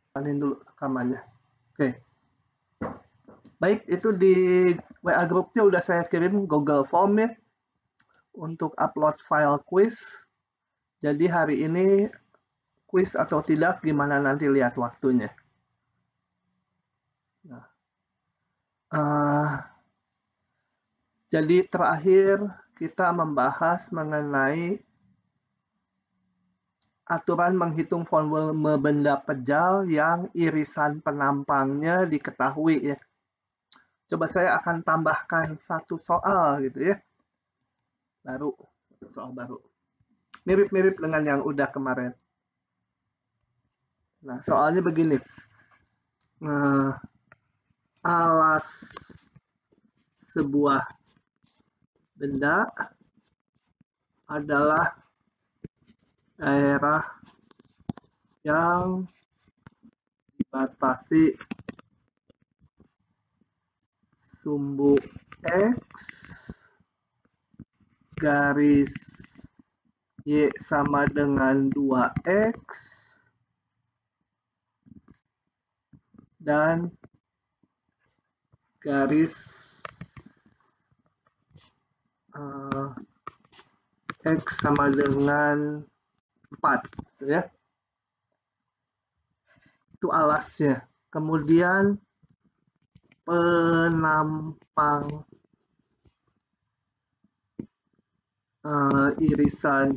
Panin dulu rekamannya. Oke. Baik, itu di WA grupnya udah saya kirim Google Form ya untuk upload file quiz. Jadi hari ini quiz atau tidak gimana nanti lihat waktunya. Nah, jadi terakhir kita membahas mengenai aturan menghitung volume benda pejal yang irisan penampangnya diketahui ya. Coba saya akan tambahkan satu soal gitu ya. Soal baru. Mirip-mirip dengan yang udah kemarin. Nah, soalnya begini. Alas sebuah benda adalah daerah yang dibatasi sumbu X garis Y sama dengan 2X dan garis X sama dengan 4 ya. Itu alasnya. Kemudian penampang irisan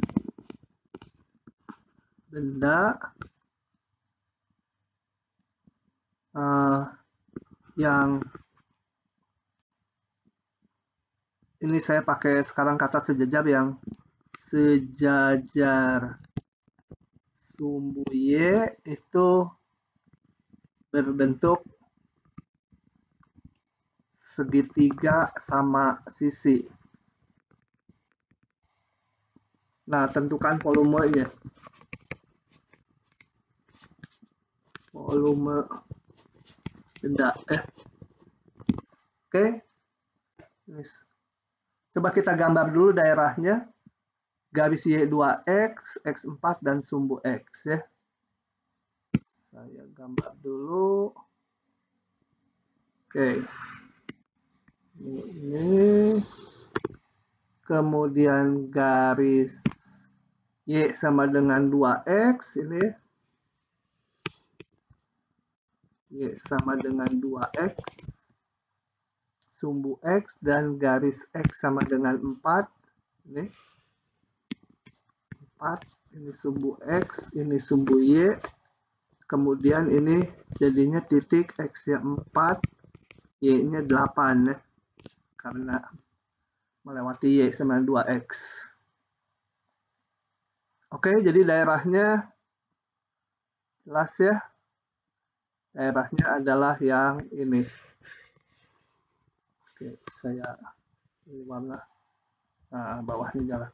benda yang ini saya pakai sekarang kata sejajar, yang sejajar sumbu Y itu berbentuk segitiga sama sisi. Nah, tentukan volumenya. Volume benda. Oke. Coba kita gambar dulu daerahnya. Garis Y2X, X4, dan sumbu X ya. Saya gambar dulu. Oke. Ini. Kemudian garis Y sama dengan 2X ini. Y sama dengan 2X. Sumbu X dan garis X sama dengan 4. Ini. 4. Ini sumbu X, ini sumbu Y. Kemudian ini jadinya titik X-nya 4, Y-nya 8 ya. Karena melewati Y sama 2X. Oke, jadi daerahnya jelas ya. Daerahnya adalah yang ini. Oke, saya ini warna bawahnya jalan.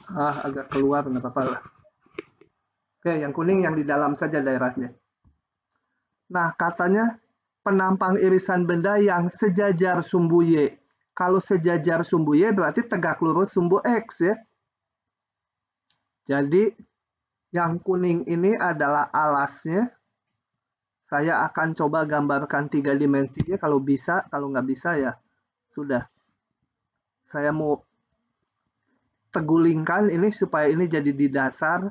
Agak keluar, nggak apa-apa lah. Oke, yang kuning yang di dalam saja daerahnya. Nah, katanya penampang irisan benda yang sejajar sumbu Y. Kalau sejajar sumbu Y berarti tegak lurus sumbu X ya. Jadi yang kuning ini adalah alasnya. Saya akan coba gambarkan 3 dimensinya kalau bisa, kalau nggak bisa ya sudah. Saya mau tegulingkan ini supaya ini jadi di dasar.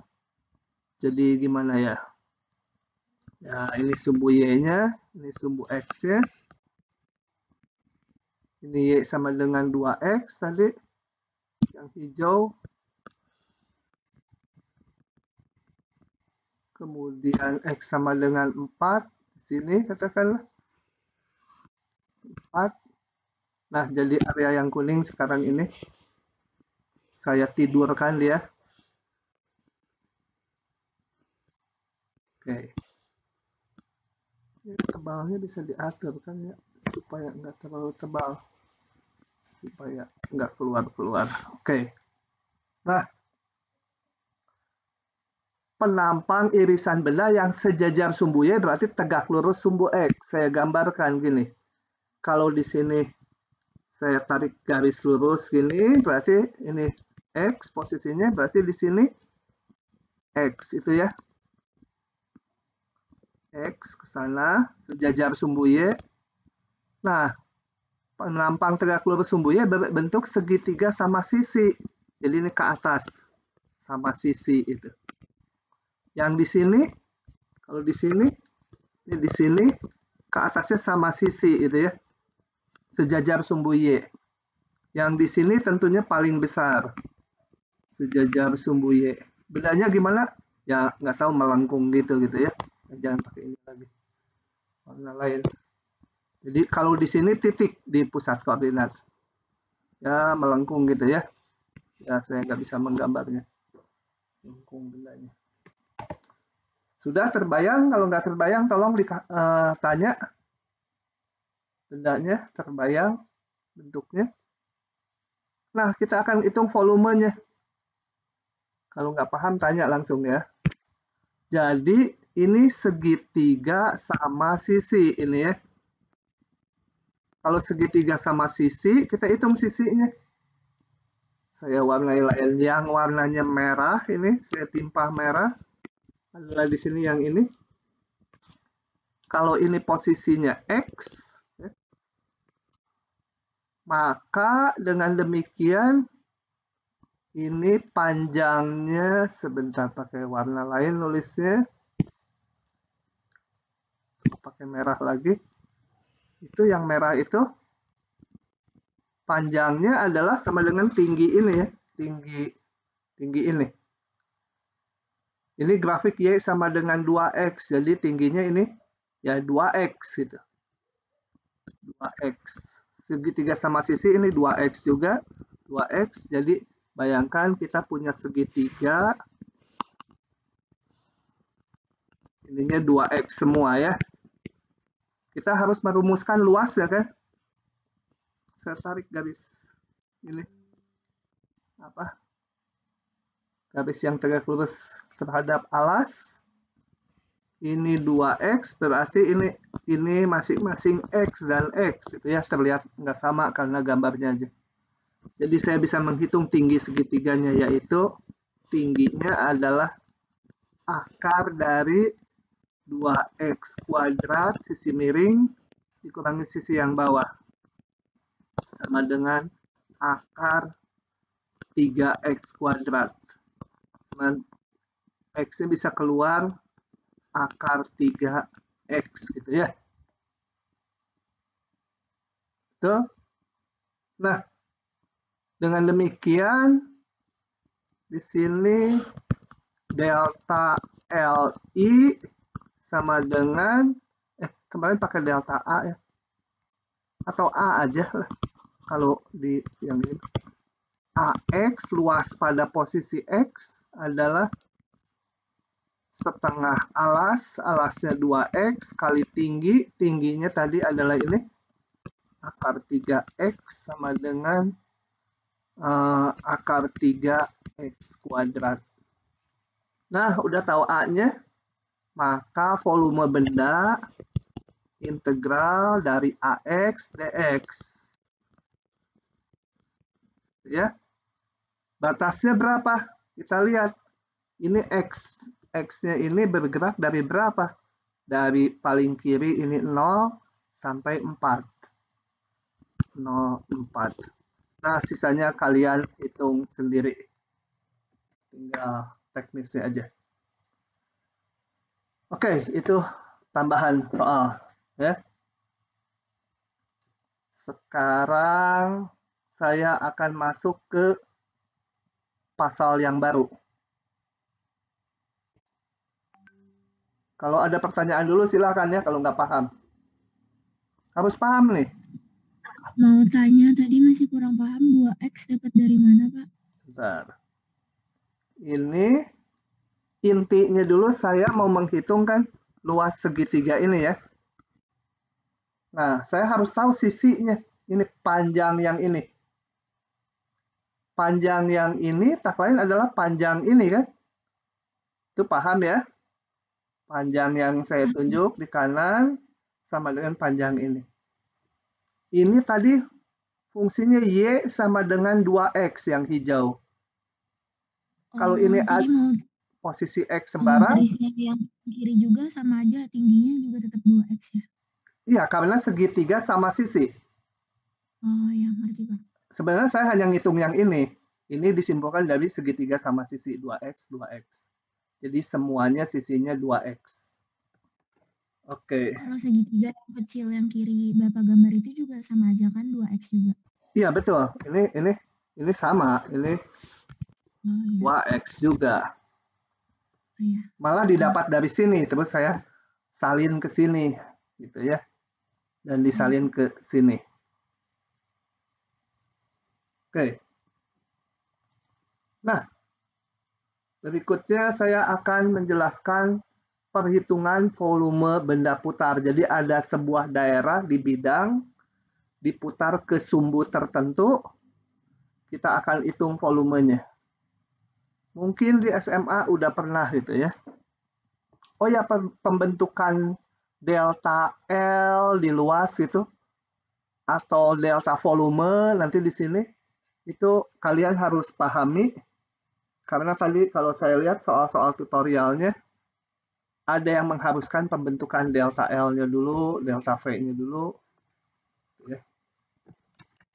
Jadi gimana ya? Ya, ini sumbu Y-nya, ini sumbu X-nya. Ini Y sama dengan 2X tadi. Yang hijau. Kemudian X sama dengan 4. Di sini katakanlah. 4. Nah, jadi area yang kuning sekarang ini. Saya tidurkan dia. Oke. Tebalnya bisa diatur kan ya, supaya nggak terlalu tebal, supaya nggak keluar-keluar. Oke. Nah, penampang irisan benda yang sejajar sumbu Y berarti tegak lurus sumbu X. Saya gambarkan gini. Kalau di sini saya tarik garis lurus gini, berarti ini X posisinya, berarti di sini X itu ya. X ke sana, sejajar sumbu Y. Nah, penampang tegak lurus sumbu Y berbentuk segitiga sama sisi. Jadi ini ke atas sama sisi itu. Yang di sini, kalau di sini, ini di sini ke atasnya sama sisi itu ya. Sejajar sumbu Y. Yang di sini tentunya paling besar. Sejajar sumbu Y. Bedanya gimana? Ya nggak tahu, melengkung gitu ya. Jangan pakai ini lagi. Warna lain. Jadi kalau di sini titik di pusat koordinat. Ya melengkung gitu ya. Ya saya nggak bisa menggambarnya. Melengkung bendanya. Sudah terbayang? Kalau nggak terbayang tolong tanya. Bendanya terbayang bentuknya. Nah, kita akan hitung volumenya. Kalau nggak paham, tanya langsung ya. Jadi, ini segitiga sama sisi ini ya. Kalau segitiga sama sisi, kita hitung sisinya. Saya warnai lain. Yang warnanya merah ini, saya timpah merah. Adalah di sini yang ini. Kalau ini posisinya X, ya, maka dengan demikian ini panjangnya, sebentar pakai warna lain nulisnya. Pakai merah lagi. Itu yang merah itu panjangnya adalah sama dengan tinggi ini ya. Tinggi ini. Ini grafik Y sama dengan 2X. Jadi tingginya ini ya 2X gitu. 2X. Segitiga sama sisi ini 2X juga. 2X. Jadi bayangkan kita punya segitiga. Ininya 2X semua ya. Kita harus merumuskan luas ya kan. Saya tarik garis ini. Apa? Garis yang tegak lurus terhadap alas. Ini 2X, berarti ini masing-masing X dan X. Itu ya, terlihat nggak sama karena gambarnya aja. Jadi saya bisa menghitung tinggi segitiganya, yaitu tingginya adalah akar dari 2X kuadrat sisi miring dikurangi sisi yang bawah. Sama dengan akar 3X kuadrat. X-nya bisa keluar akar 3X gitu ya. Tuh. Nah, dengan demikian di sini delta LI sama dengan kemarin pakai delta A ya. Atau A aja lah. Kalau di yang ini AX luas pada posisi X adalah setengah alas, alasnya 2X kali tinggi, tingginya tadi adalah ini akar 3X sama dengan akar 3X kuadrat. Nah, udah tahu A-nya, maka volume benda integral dari AX dx. Ya. Batasnya berapa? Kita lihat. Ini X. X-nya ini bergerak dari berapa? Dari paling kiri ini 0 sampai 4. 0, 4. Nah, sisanya kalian hitung sendiri. Tinggal teknisnya aja. Oke, itu tambahan soal. Ya. Sekarang saya akan masuk ke pasal yang baru. Kalau ada pertanyaan dulu silakan ya, kalau nggak paham. Harus paham nih. Mau tanya, tadi masih kurang paham 2X dapat dari mana, Pak? Bentar. Ini intinya dulu saya mau menghitungkan luas segitiga ini ya. Nah, saya harus tahu sisinya. Ini panjang yang ini. Panjang yang ini tak lain adalah panjang ini kan. Itu paham ya? Panjang yang saya tunjuk di kanan sama dengan panjang ini. Ini tadi fungsinya Y sama dengan 2X yang hijau. Kalau ini Jadi mau posisi X kalau sembarang, garisnya yang kiri juga sama aja, tingginya juga tetap 2x ya? iya karena segitiga sama sisi. Oh ya, ngerti Pak. Sebenarnya saya hanya ngitung yang ini. Ini disimpulkan dari segitiga sama sisi 2x, 2x. Jadi semuanya sisinya 2x. Oke. Kalau segitiga yang kecil yang kiri Bapak gambar itu juga sama aja kan, 2x juga? Iya betul. Ini sama. Ini Oh iya. 2x juga. Oh iya. Malah didapat dari sini, terus saya salin ke sini, gitu ya. Dan disalin ke sini. Oke. Nah, berikutnya saya akan menjelaskan perhitungan volume benda putar. Jadi ada sebuah daerah di bidang diputar ke sumbu tertentu, kita akan hitung volumenya. Mungkin di SMA udah pernah gitu ya. Oh ya, pembentukan delta L di luas gitu, atau delta volume nanti di sini, itu kalian harus pahami. Karena tadi kalau saya lihat soal-soal tutorialnya, ada yang mengharuskan pembentukan delta L-nya dulu, delta V-nya dulu. Ya.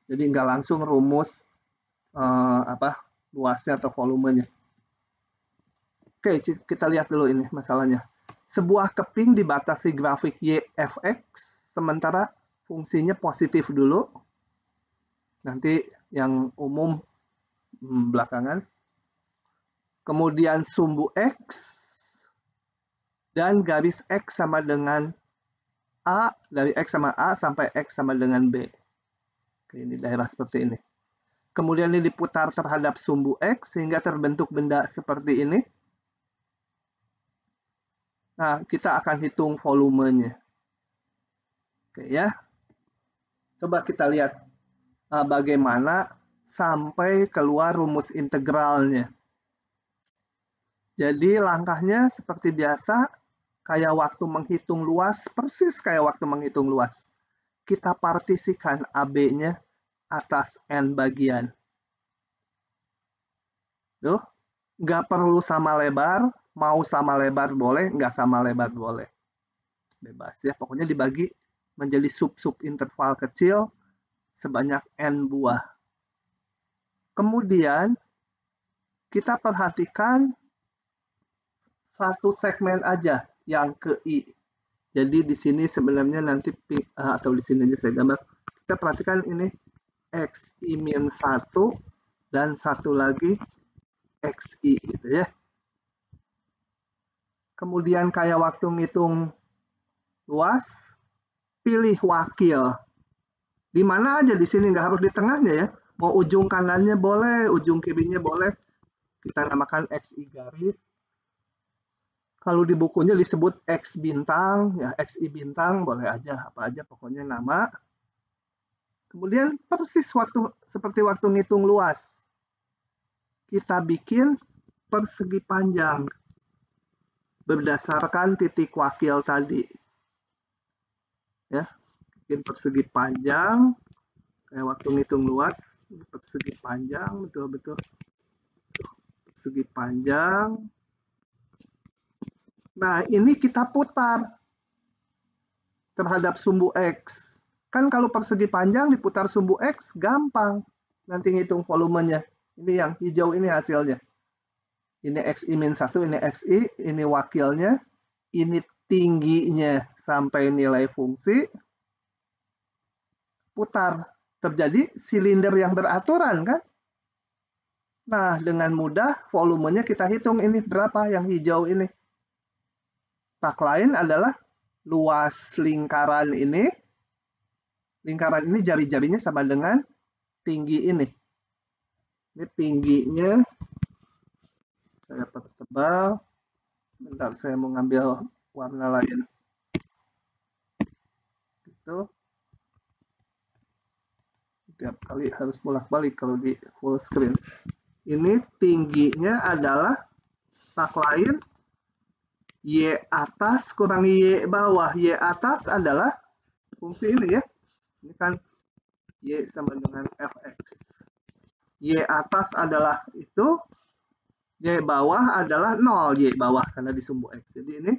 Jadi nggak langsung rumus luasnya atau volumenya. Oke, kita lihat dulu ini masalahnya. Sebuah keping dibatasi grafik y fx, sementara fungsinya positif dulu. Nanti yang umum belakangan. Kemudian sumbu x, dan garis x sama dengan A, dari x sama A sampai x sama dengan B. Oke, ini daerah seperti ini. Kemudian ini diputar terhadap sumbu x, sehingga terbentuk benda seperti ini. Nah, kita akan hitung volumenya. Oke ya. Coba kita lihat bagaimana sampai keluar rumus integralnya. Jadi langkahnya seperti biasa, kayak waktu menghitung luas, persis kayak waktu menghitung luas. Kita partisikan AB-nya atas N bagian. Tuh, nggak perlu sama lebar, mau sama lebar boleh, nggak sama lebar boleh. Bebas ya, pokoknya dibagi menjadi sub-sub interval kecil sebanyak N buah. Kemudian kita perhatikan satu segmen aja yang ke I. Jadi di sini sebenarnya nanti atau di sini aja saya gambar. Kita perhatikan ini XI-1 dan satu lagi XI gitu ya. Kemudian kayak waktu ngitung luas, pilih wakil. Di mana aja di sini, nggak harus di tengahnya ya. Mau ujung kanannya boleh, ujung kirinya boleh. Kita namakan XI garis. Kalau di bukunya disebut X bintang, ya XI bintang boleh aja, apa aja pokoknya nama. Kemudian persis seperti waktu ngitung luas. Kita bikin persegi panjang berdasarkan titik wakil tadi. Ya, bikin persegi panjang kayak waktu ngitung luas, persegi panjang betul-betul. Persegi panjang. Nah, ini kita putar terhadap sumbu X. Kan kalau persegi panjang diputar sumbu X, gampang. Nanti ngitung volumenya. Ini yang hijau ini hasilnya. Ini XI-1, ini XI, ini wakilnya, ini tingginya sampai nilai fungsi. Putar. Terjadi silinder yang beraturan kan? Nah, dengan mudah volumenya kita hitung ini berapa yang hijau ini. Tak lain adalah luas lingkaran ini. Lingkaran ini jari-jarinya sama dengan tinggi ini. Ini tingginya saya pertebal. Bentar, saya mau ngambil warna lain. Gitu. Tiap kali harus bolak-balik kalau di full screen. Ini tingginya adalah tak lain Y atas kurang Y bawah. Y atas adalah fungsi ini ya. Ini kan Y sama dengan Fx. Y atas adalah itu, Y bawah adalah 0, Y bawah karena di sumbu X. Jadi ini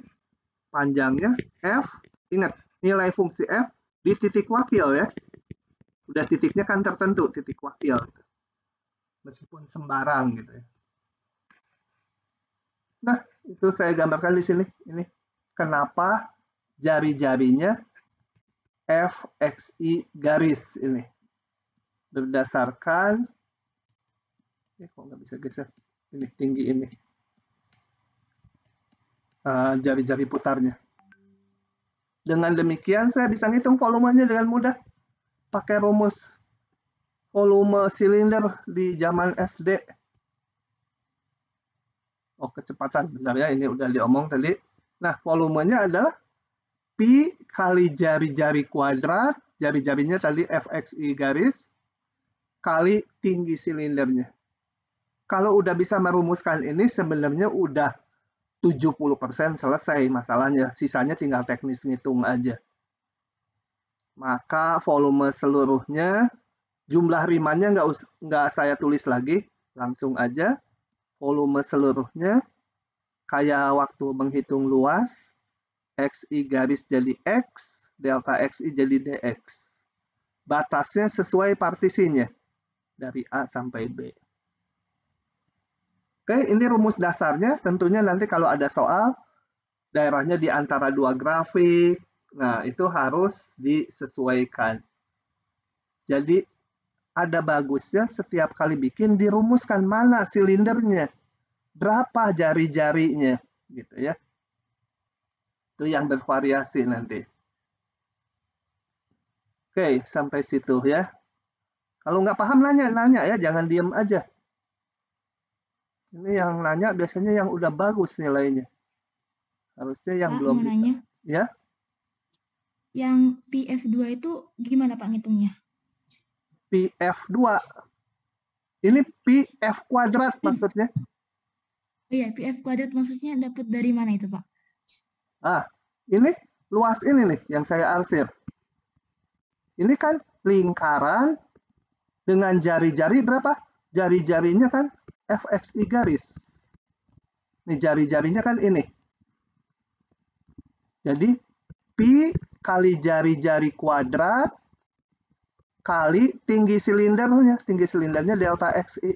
panjangnya F, ingat nilai fungsi F di titik wakil ya. Udah titiknya kan tertentu, titik wakil. Meskipun sembarang gitu ya. Nah, itu saya gambarkan di sini. Ini kenapa jari-jarinya FXI garis ini. Berdasarkan kok nggak bisa geser ini tinggi ini jari-jari putarnya. Dengan demikian saya bisa ngitung volumenya dengan mudah pakai rumus volume silinder di zaman SD. Oh, kecepatan, bentar ya, ini udah diomong tadi. Nah, volumenya adalah Pi kali jari-jari kuadrat, jari-jarinya tadi FXI garis, kali tinggi silindernya. Kalau udah bisa merumuskan ini sebenarnya udah 70% selesai masalahnya. Sisanya tinggal teknis ngitung aja. Maka volume seluruhnya, jumlah Riemannnya nggak saya tulis lagi, langsung aja. Volume seluruhnya, kayak waktu menghitung luas, XI garis jadi X, delta XI jadi DX. Batasnya sesuai partisinya, dari A sampai B. Oke, ini rumus dasarnya. Tentunya nanti kalau ada soal, daerahnya di antara dua grafik, nah itu harus disesuaikan. Jadi ada bagusnya setiap kali bikin dirumuskan mana silindernya, berapa jari-jarinya, gitu ya. Itu yang bervariasi nanti. Oke, sampai situ ya. Kalau nggak paham nanya ya, jangan diem aja. Ini yang nanya biasanya yang udah bagus nilainya. Harusnya yang Pak, belum mau bisa. nanya. Ya. Yang PF2 itu gimana Pak ngitungnya? PF2. Ini PF kuadrat maksudnya. Oh iya, PF kuadrat maksudnya dapat dari mana itu Pak? Ini luas ini nih yang saya arsir. Ini kan lingkaran dengan jari-jari berapa? Jari-jarinya kan FXI garis. Nih jari-jarinya kan ini. Jadi Pi kali jari-jari kuadrat kali tinggi silindernya. Tinggi silindernya delta XI.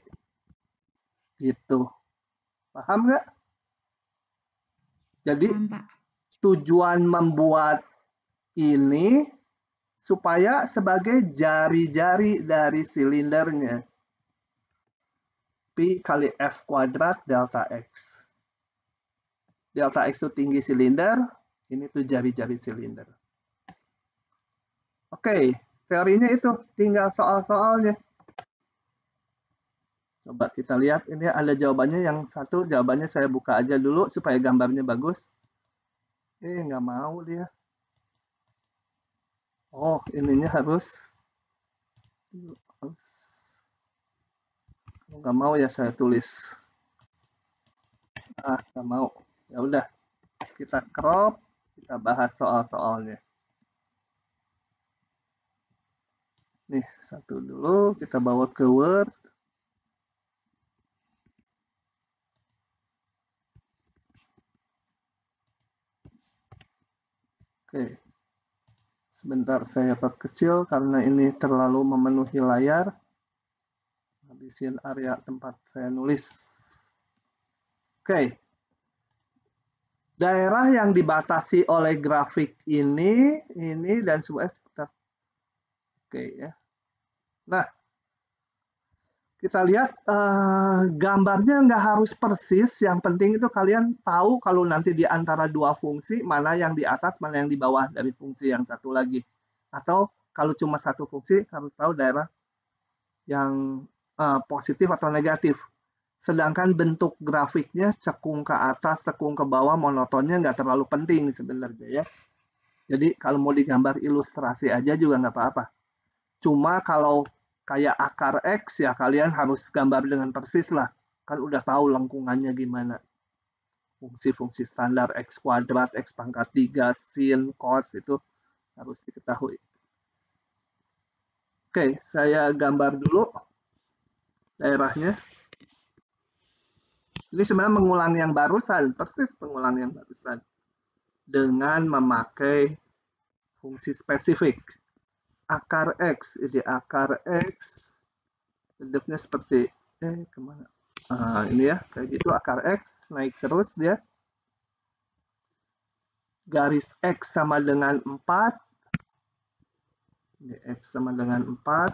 Gitu. Paham nggak? Jadi Paham, Pak. tujuan membuat ini supaya sebagai jari-jari dari silindernya. Pi kali F kuadrat delta X. Delta X itu tinggi silinder, ini tuh jari-jari silinder. Oke, teorinya itu, tinggal soal-soalnya. Coba kita lihat, ini ada jawabannya yang satu, jawabannya saya buka aja dulu supaya gambarnya bagus. Nggak mau dia. Oh, ininya harus. Nggak mau ya saya tulis. Nggak mau. Ya udah, kita crop, kita bahas soal-soalnya. Nih, satu dulu, kita bawa ke Word. Oke. Sebentar saya perkecil karena ini terlalu memenuhi layar. Habisin area tempat saya nulis. Oke. Daerah yang dibatasi oleh grafik ini dan semua. Oke ya. Nah, kita lihat gambarnya nggak harus persis. Yang penting itu kalian tahu kalau nanti di antara dua fungsi, mana yang di atas, mana yang di bawah dari fungsi yang satu lagi. Atau kalau cuma satu fungsi, harus tahu daerah yang positif atau negatif. Sedangkan bentuk grafiknya cekung ke atas, cekung ke bawah, monotonnya nggak terlalu penting sebenarnya ya. Jadi kalau mau digambar ilustrasi aja juga nggak apa-apa. Cuma kalau kayak akar X ya kalian harus gambar dengan persis lah. Kan udah tahu lengkungannya gimana. Fungsi-fungsi standar X kuadrat, X pangkat 3, sin, cos itu harus diketahui. Oke, saya gambar dulu daerahnya. Ini sebenarnya mengulang yang barusan, persis mengulang yang barusan. Dengan memakai fungsi spesifik. Akar X, ini akar X. Bentuknya seperti, kemana? Ini ya, kayak gitu akar X, naik terus dia. Garis X sama dengan 4. Ini X sama dengan 4.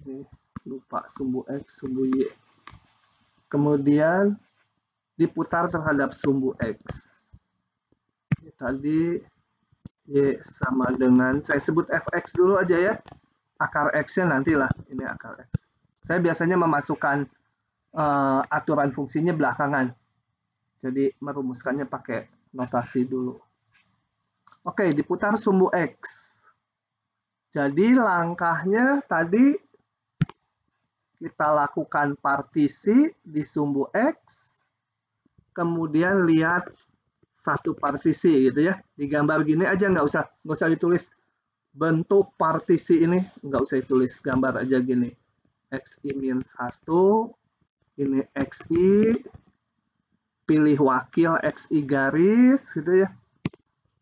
Ini lupa sumbu X, sumbu Y. Kemudian diputar terhadap sumbu X. Ini tadi Y sama dengan, saya sebut Fx dulu aja ya. Akar X-nya nantilah, ini akar X. Saya biasanya memasukkan aturan fungsinya belakangan. Jadi merumuskannya pakai notasi dulu. Oke, diputar sumbu X. Jadi langkahnya tadi kita lakukan partisi di sumbu X, kemudian lihat satu partisi gitu ya. Digambar gini aja, nggak usah ditulis bentuk partisi ini, nggak usah ditulis, gambar aja gini. XI min 1, ini XI, pilih wakil XI garis gitu ya.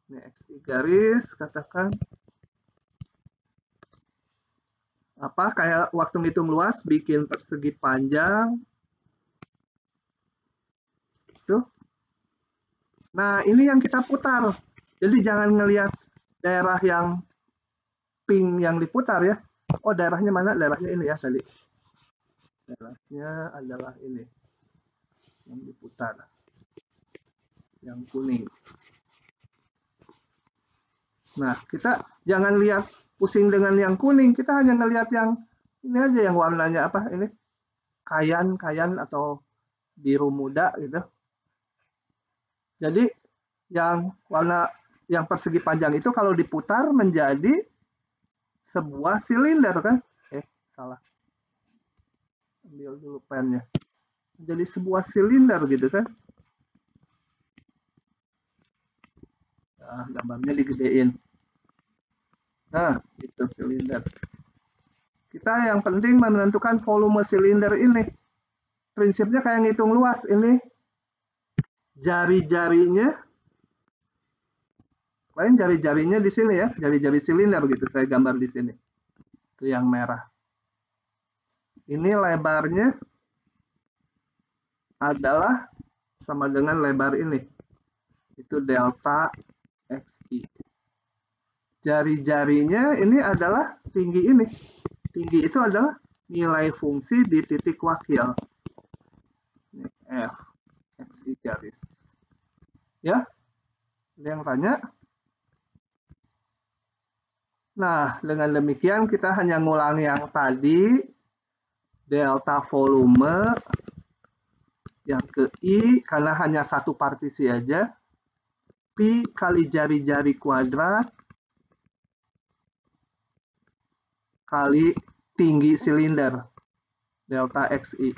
Ini XI garis, katakan apa, kayak waktu ngitung luas, bikin persegi panjang. Tuh. Nah, ini yang kita putar. Jadi jangan ngelihat daerah yang pink yang diputar ya. Oh, daerahnya mana? Daerahnya ini ya tadi. Daerahnya adalah ini. Yang diputar. Yang kuning. Nah, kita jangan lihat pusing dengan yang kuning. Kita hanya ngelihat yang ini aja, yang warnanya apa ini? Kayan atau biru muda gitu. Jadi yang warna yang persegi panjang itu kalau diputar menjadi sebuah silinder kan? Salah. Ambil dulu pennya. Jadi sebuah silinder gitu kan? Nah, gambarnya digedein. Nah, itu silinder. Kita yang penting menentukan volume silinder ini. Prinsipnya kayak ngitung luas ini. Jari-jarinya, lain jari-jarinya di sini ya, jari-jari silinder gitu. Saya gambar di sini. Itu yang merah. Ini lebarnya adalah sama dengan lebar ini. Itu delta XI. Jari-jarinya ini adalah tinggi ini. Tinggi itu adalah nilai fungsi di titik wakil. Ini F, XI garis. Ya, ada yang tanya? Nah, dengan demikian kita hanya ngulang yang tadi, delta volume, yang ke I, karena hanya satu partisi aja, Pi kali jari-jari kuadrat, kali tinggi silinder, delta XI.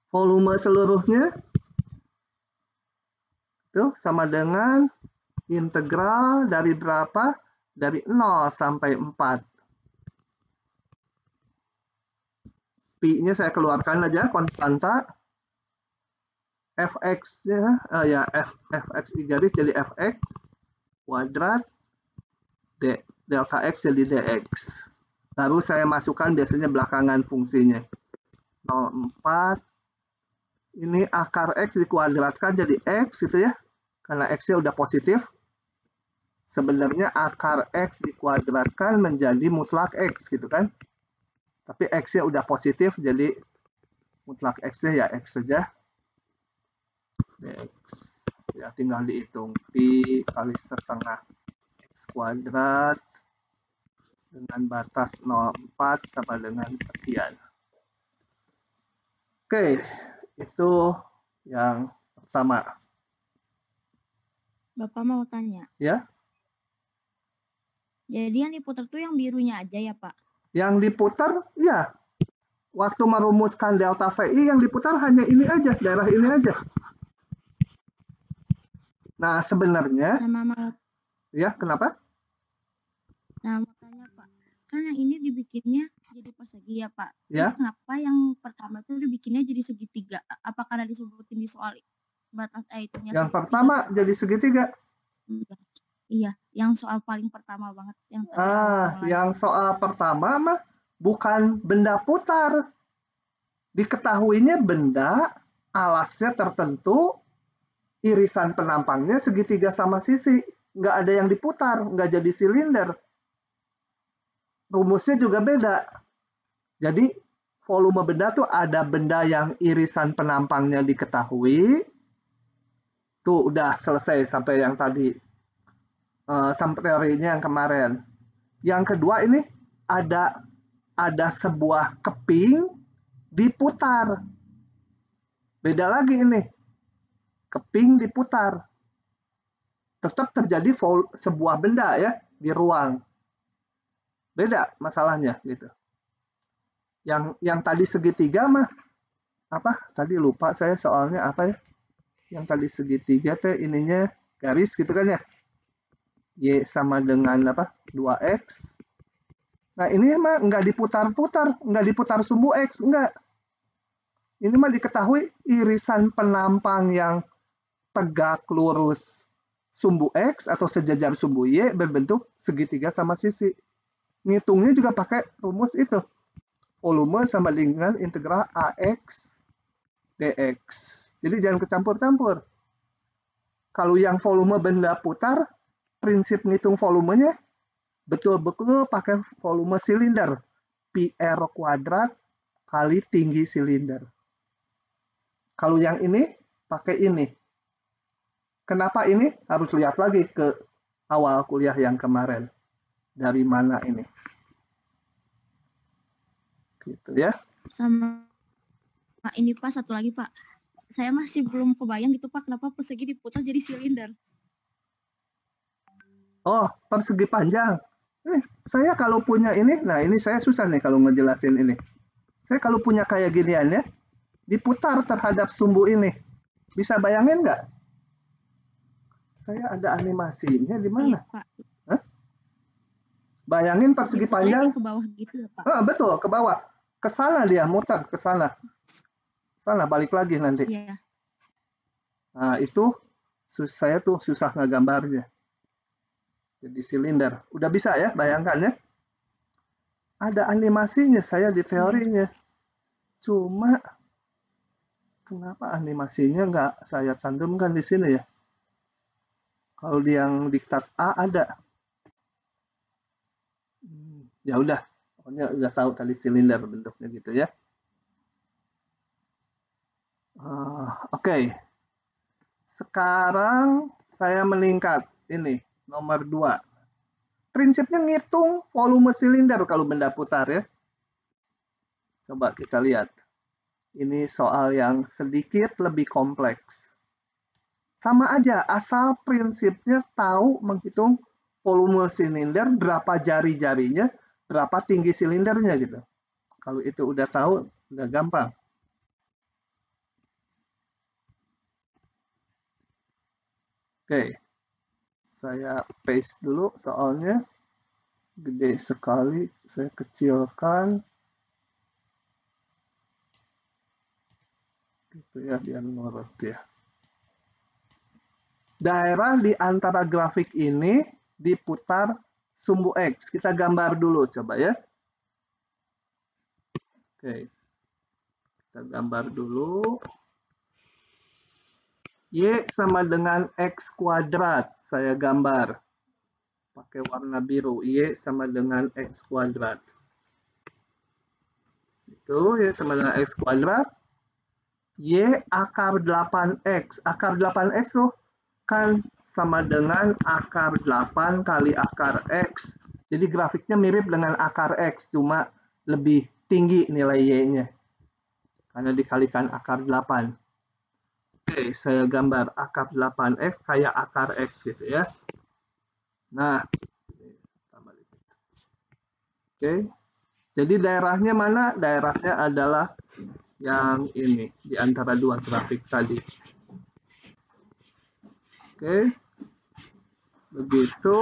Volume seluruhnya itu sama dengan integral dari berapa? Dari 0 sampai 4. Pi-nya saya keluarkan aja, konstanta. Fx-nya, ya Fxi garis jadi Fx kuadrat, delta X jadi dx. Baru saya masukkan biasanya belakangan fungsinya. 0,4. Ini akar X dikuadratkan jadi X gitu ya. Karena X-nya udah positif. Sebenarnya akar X dikuadratkan menjadi mutlak X gitu kan. Tapi X-nya udah positif, jadi mutlak X-nya ya X saja. Dx. Ya tinggal dihitung. Pi kali setengah X kuadrat dengan batas 0,4 sama dengan sekian. Oke, itu yang pertama. Bapak mau tanya. Ya. Jadi yang diputar tuh yang birunya aja ya, Pak? Yang diputar, ya. Waktu merumuskan delta VI yang diputar hanya ini aja, daerah ini aja. Nah, sebenarnya... Ya, kenapa? Nah, mau tanya, Pak. Kan yang ini dibikinnya jadi persegi ya Pak. Ya. Terus kenapa yang pertama itu dibikinnya jadi segitiga? Apa karena disebutin di soal batas itunya Yang segitiga pertama gitu, Pak? jadi segitiga. Iya, yang soal paling pertama banget yang tadi awal mulai. Yang soal pertama mah bukan benda putar. Diketahuinya benda, alasnya tertentu, irisan penampangnya segitiga sama sisi. Nggak ada yang diputar, nggak jadi silinder. Rumusnya juga beda. Jadi volume benda tuh ada benda yang irisan penampangnya diketahui. Tuh udah selesai sampai yang tadi. Sampai teorinya yang kemarin. Yang kedua ini ada sebuah keping diputar. Beda lagi ini. Keping diputar. Tetap terjadi sebuah benda ya di ruang. Beda masalahnya gitu. Yang tadi segitiga mah apa? Tadi lupa saya soalnya apa ya? Yang tadi segitiga teh ininya garis gitu kan ya. Y sama dengan apa? 2X. Nah, ini mah nggak diputar-putar, nggak diputar sumbu X, enggak. Ini mah diketahui irisan penampang yang tegak lurus sumbu X atau sejajar sumbu Y berbentuk segitiga sama sisi. Ngitungnya juga pakai rumus itu. Volume sama dengan integral AX dx. Jadi jangan kecampur-campur. Kalau yang volume benda putar, prinsip ngitung volumenya betul-betul pakai volume silinder. PR kuadrat kali tinggi silinder. Kalau yang ini, pakai ini. Kenapa ini? Harus lihat lagi ke awal kuliah yang kemarin. Dari mana ini? Gitu ya. Sama Pak, ini Pak, satu lagi Pak. Saya masih belum kebayang gitu Pak, kenapa persegi diputar jadi silinder. Oh, persegi panjang. Saya kalau punya ini, nah ini saya susah nih kalau ngejelasin ini. Saya kalau punya kayak ginian ya, diputar terhadap sumbu ini. Bisa bayangin nggak? Saya ada animasinya di mana? Iya Pak. Hah? Bayangin persegi panjang. Ke bawah gitu ya Pak? Betul, ke bawah. Ke sana dia, muter ke sana. Sana, balik lagi nanti. Iya. Nah, itu saya tuh susah ngegambarnya. Jadi silinder. Udah bisa ya, bayangkan ya. Ada animasinya saya di teorinya. Cuma kenapa animasinya nggak saya cantumkan di sini ya? Kalau di yang diktat A ada. Ya udah, pokoknya udah tahu tadi silinder bentuknya gitu ya. Oke. Sekarang saya meningkat. Ini, nomor 2. Prinsipnya ngitung volume silinder kalau benda putar ya. Coba kita lihat. Ini soal yang sedikit lebih kompleks. Sama aja, asal prinsipnya tahu menghitung volume silinder, berapa jari-jarinya, berapa tinggi silindernya gitu. Kalau itu udah tahu, udah gampang. Oke, saya paste dulu soalnya gede sekali, saya kecilkan. Gitu ya, biar nurut ya. Daerah di antara grafik ini diputar sumbu X. Kita gambar dulu coba ya. Oke. Kita gambar dulu. Y sama dengan X kuadrat. Saya gambar. Pakai warna biru. Y sama dengan X kuadrat. Itu Y sama dengan X kuadrat. Y akar 8X. Akar 8X tuh kan sama dengan akar 8 kali akar X. Jadi grafiknya mirip dengan akar X, cuma lebih tinggi nilai Y-nya. Karena dikalikan akar 8. Oke, saya gambar akar 8X kayak akar X gitu ya. Nah, oke. Jadi daerahnya mana? Daerahnya adalah yang ini, di antara dua grafik tadi. Oke. Begitu.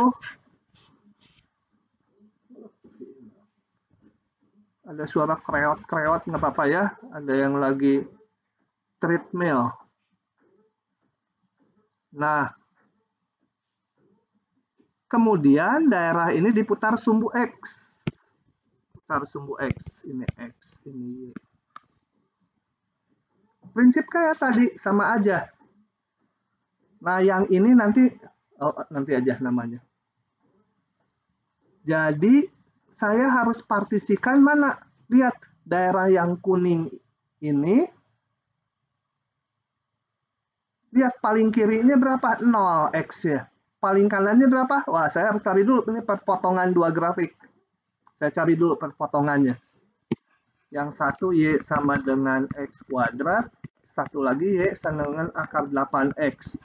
Ada suara kreot-kreot, nggak apa-apa ya. Ada yang lagi treadmill. Nah, kemudian daerah ini diputar sumbu X. Putar sumbu X. Ini X, ini Y. Prinsip kayak tadi, sama aja. Nah, yang ini nanti aja namanya. Jadi, saya harus partisikan mana? Lihat, daerah yang kuning ini, lihat paling kirinya berapa? 0 X ya. Paling kanannya berapa? Wah, saya harus cari dulu ini perpotongan dua grafik. Saya cari dulu perpotongannya. Yang satu Y sama dengan X kuadrat, satu lagi Y sama dengan akar 8X.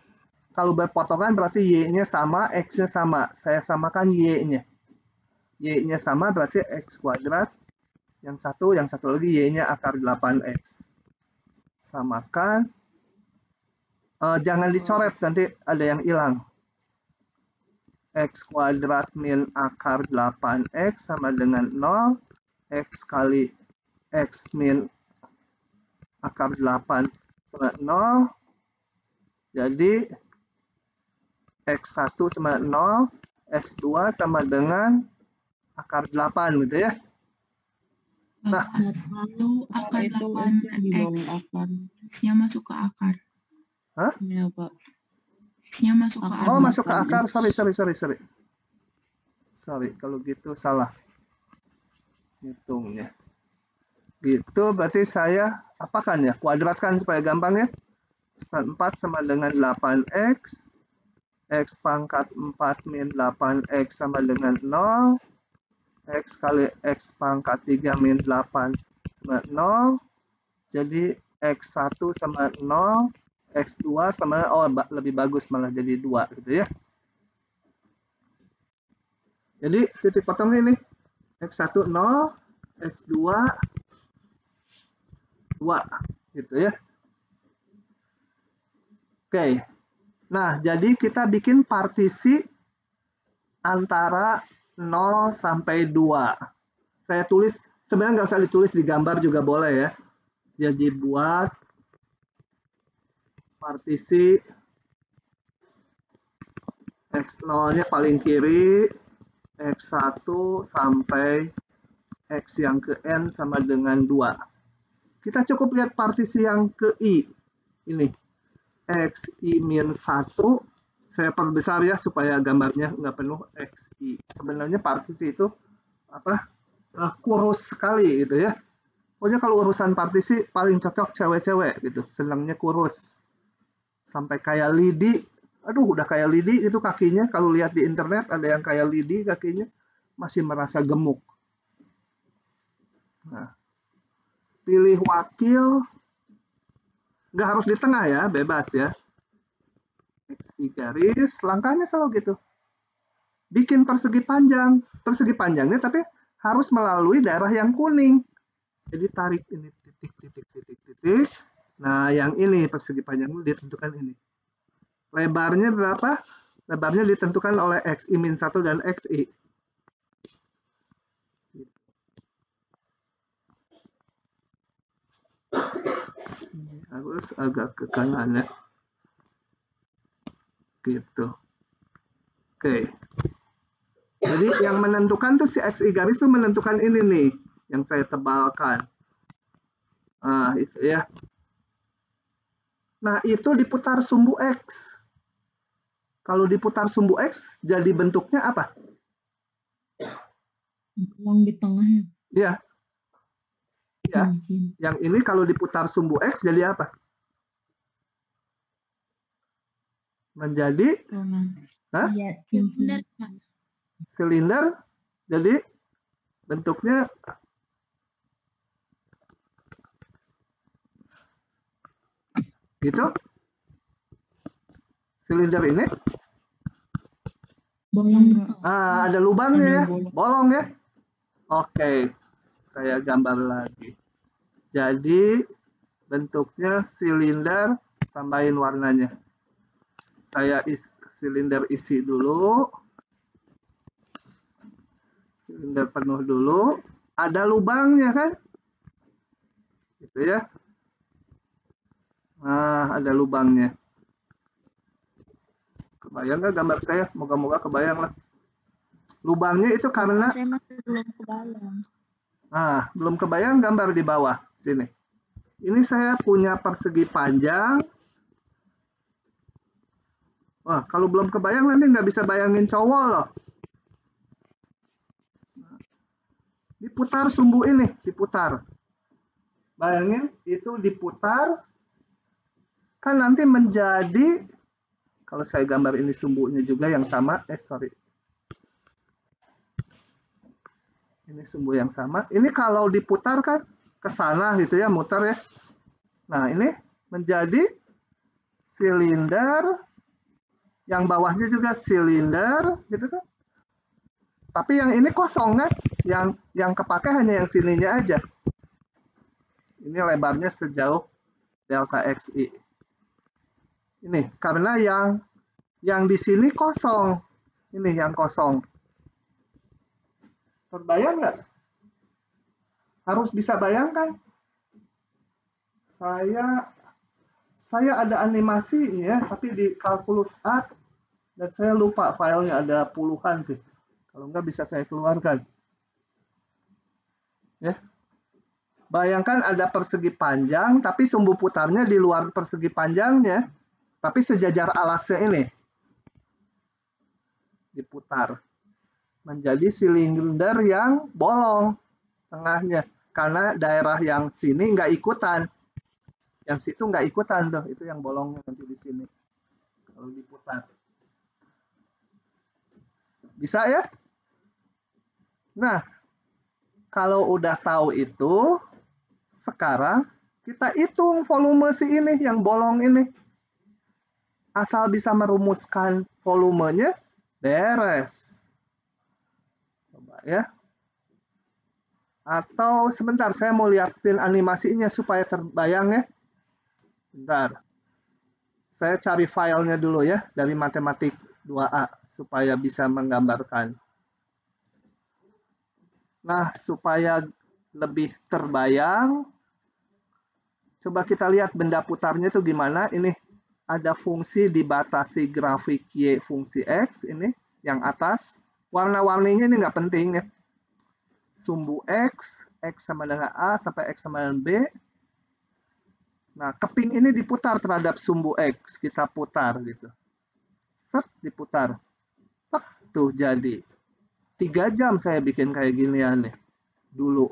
Kalau berpotongan berarti Y-nya sama, X-nya sama. Saya samakan Y-nya. Y-nya sama berarti X kuadrat. Yang satu lagi Y-nya akar 8X. Samakan. Jangan dicoret, nanti ada yang hilang. X kuadrat min akar 8X sama dengan 0. X kali X min akar 8 sama 0. Jadi, X1 sama 0, X2 sama dengan akar 8 gitu ya. Nah, lalu akar 8X, X-nya masuk ke akar. Hah? Iya, Pak. X-nya masuk ke akar. Oh, masuk ke akar. Sorry, kalau gitu salah hitungnya. Gitu berarti saya apakan ya? Kuadratkan supaya gampang ya. 4 sama dengan 8X. X pangkat 4 min 8X sama dengan 0. X kali X pangkat 3 min 8 sama 0. Jadi X1 sama 0. X2 sama, lebih bagus malah jadi 2 gitu ya. Jadi titik potongnya ini. X1 0, X2 2 gitu ya. Oke. Nah, jadi kita bikin partisi antara 0 sampai 2. Saya tulis, sebenarnya nggak usah ditulis di gambar juga boleh ya. Jadi buat partisi X0-nya paling kiri, X1 sampai X yang ke N sama dengan 2. Kita cukup lihat partisi yang ke I. Ini, XI min 1. Saya perbesar ya, supaya gambarnya nggak penuh XI. Sebenarnya partisi itu kurus sekali gitu ya. Pokoknya kalau urusan partisi paling cocok cewek-cewek gitu. Senangnya kurus. Sampai kayak lidi. Aduh, udah kayak lidi itu kakinya. Kalau lihat di internet ada yang kayak lidi kakinya. Masih merasa gemuk. Nah, pilih wakil. Nggak harus di tengah ya, bebas ya. XI garis, langkahnya selalu gitu. Bikin persegi panjang. Persegi panjangnya tapi harus melalui daerah yang kuning. Jadi tarik ini titik. Nah, yang ini persegi panjangnya ditentukan ini. Lebarnya berapa? Lebarnya ditentukan oleh XI min 1 dan XI. Ini harus agak ke kanan ya. Gitu. Oke. Jadi yang menentukan tuh si XI garis tuh menentukan ini nih. Yang saya tebalkan. Nah, itu ya. Nah, itu diputar sumbu X. Kalau diputar sumbu X, jadi bentuknya apa? Bolong di tengah. Ya. Ya. Yang ini kalau diputar sumbu X, jadi apa? Menjadi Iya, cincin. Silinder. Jadi bentuknya gitu. Silinder ini Bolong. ada lubangnya ya, bolong ya. Oke, saya gambar lagi. Jadi bentuknya silinder, tambahin warnanya. Saya silinder isi dulu. Silinder penuh dulu. ada lubangnya kan? Gitu ya. Nah, ada lubangnya. Kebayang nggak gambar saya? Moga-moga kebayang lah. Lubangnya itu karena... Saya masih belum kebayang. Nah, belum kebayang gambar di bawah. Sini. Ini saya punya persegi panjang. Wah, kalau belum kebayang nanti nggak bisa bayangin cowok loh. Diputar sumbu ini, diputar. Bayangin, itu diputar. Kan nanti menjadi... Kalau saya gambar ini sumbunya juga yang sama. Sorry. Ini sumbu yang sama. Ini kalau diputar kan ke sana gitu ya, muter ya. Nah, ini menjadi silinder. Yang bawahnya juga silinder gitu kan. Tapi yang ini kosong kan? Yang kepake hanya yang sininya aja. Ini lebarnya sejauh delta XI. Ini karena yang di sini kosong. Ini yang kosong. Terbayang nggak? Harus bisa bayangkan. Saya ada animasinya, tapi di Calculus Art dan saya lupa filenya, ada puluhan sih. Kalau nggak bisa saya keluarkan. Ya. Bayangkan ada persegi panjang, tapi sumbu putarnya di luar persegi panjangnya, tapi sejajar alasnya ini. Diputar. Menjadi silinder yang bolong tengahnya. Karena daerah yang sini nggak ikutan. Yang situ nggak ikutan tuh, itu yang bolongnya nanti di sini. Kalau diputar. Bisa ya? Nah, kalau udah tahu itu, sekarang kita hitung volume si ini, yang bolong ini. Asal bisa merumuskan volumenya, beres. Coba ya. Atau sebentar, saya mau liatin animasinya supaya terbayang ya. Bentar. Saya cari filenya dulu ya, dari matematik 2A, supaya bisa menggambarkan. Nah, supaya lebih terbayang, coba kita lihat benda putarnya itu gimana. Ini ada fungsi dibatasi grafik Y fungsi X, ini yang atas. Warna-warninya ini nggak penting ya. Sumbu X, X sama dengan A sampai X sama dengan B. Nah, keping ini diputar terhadap sumbu X. Kita putar gitu. Set, diputar. Tek, tuh jadi. 3 jam saya bikin kayak ginian nih. Dulu.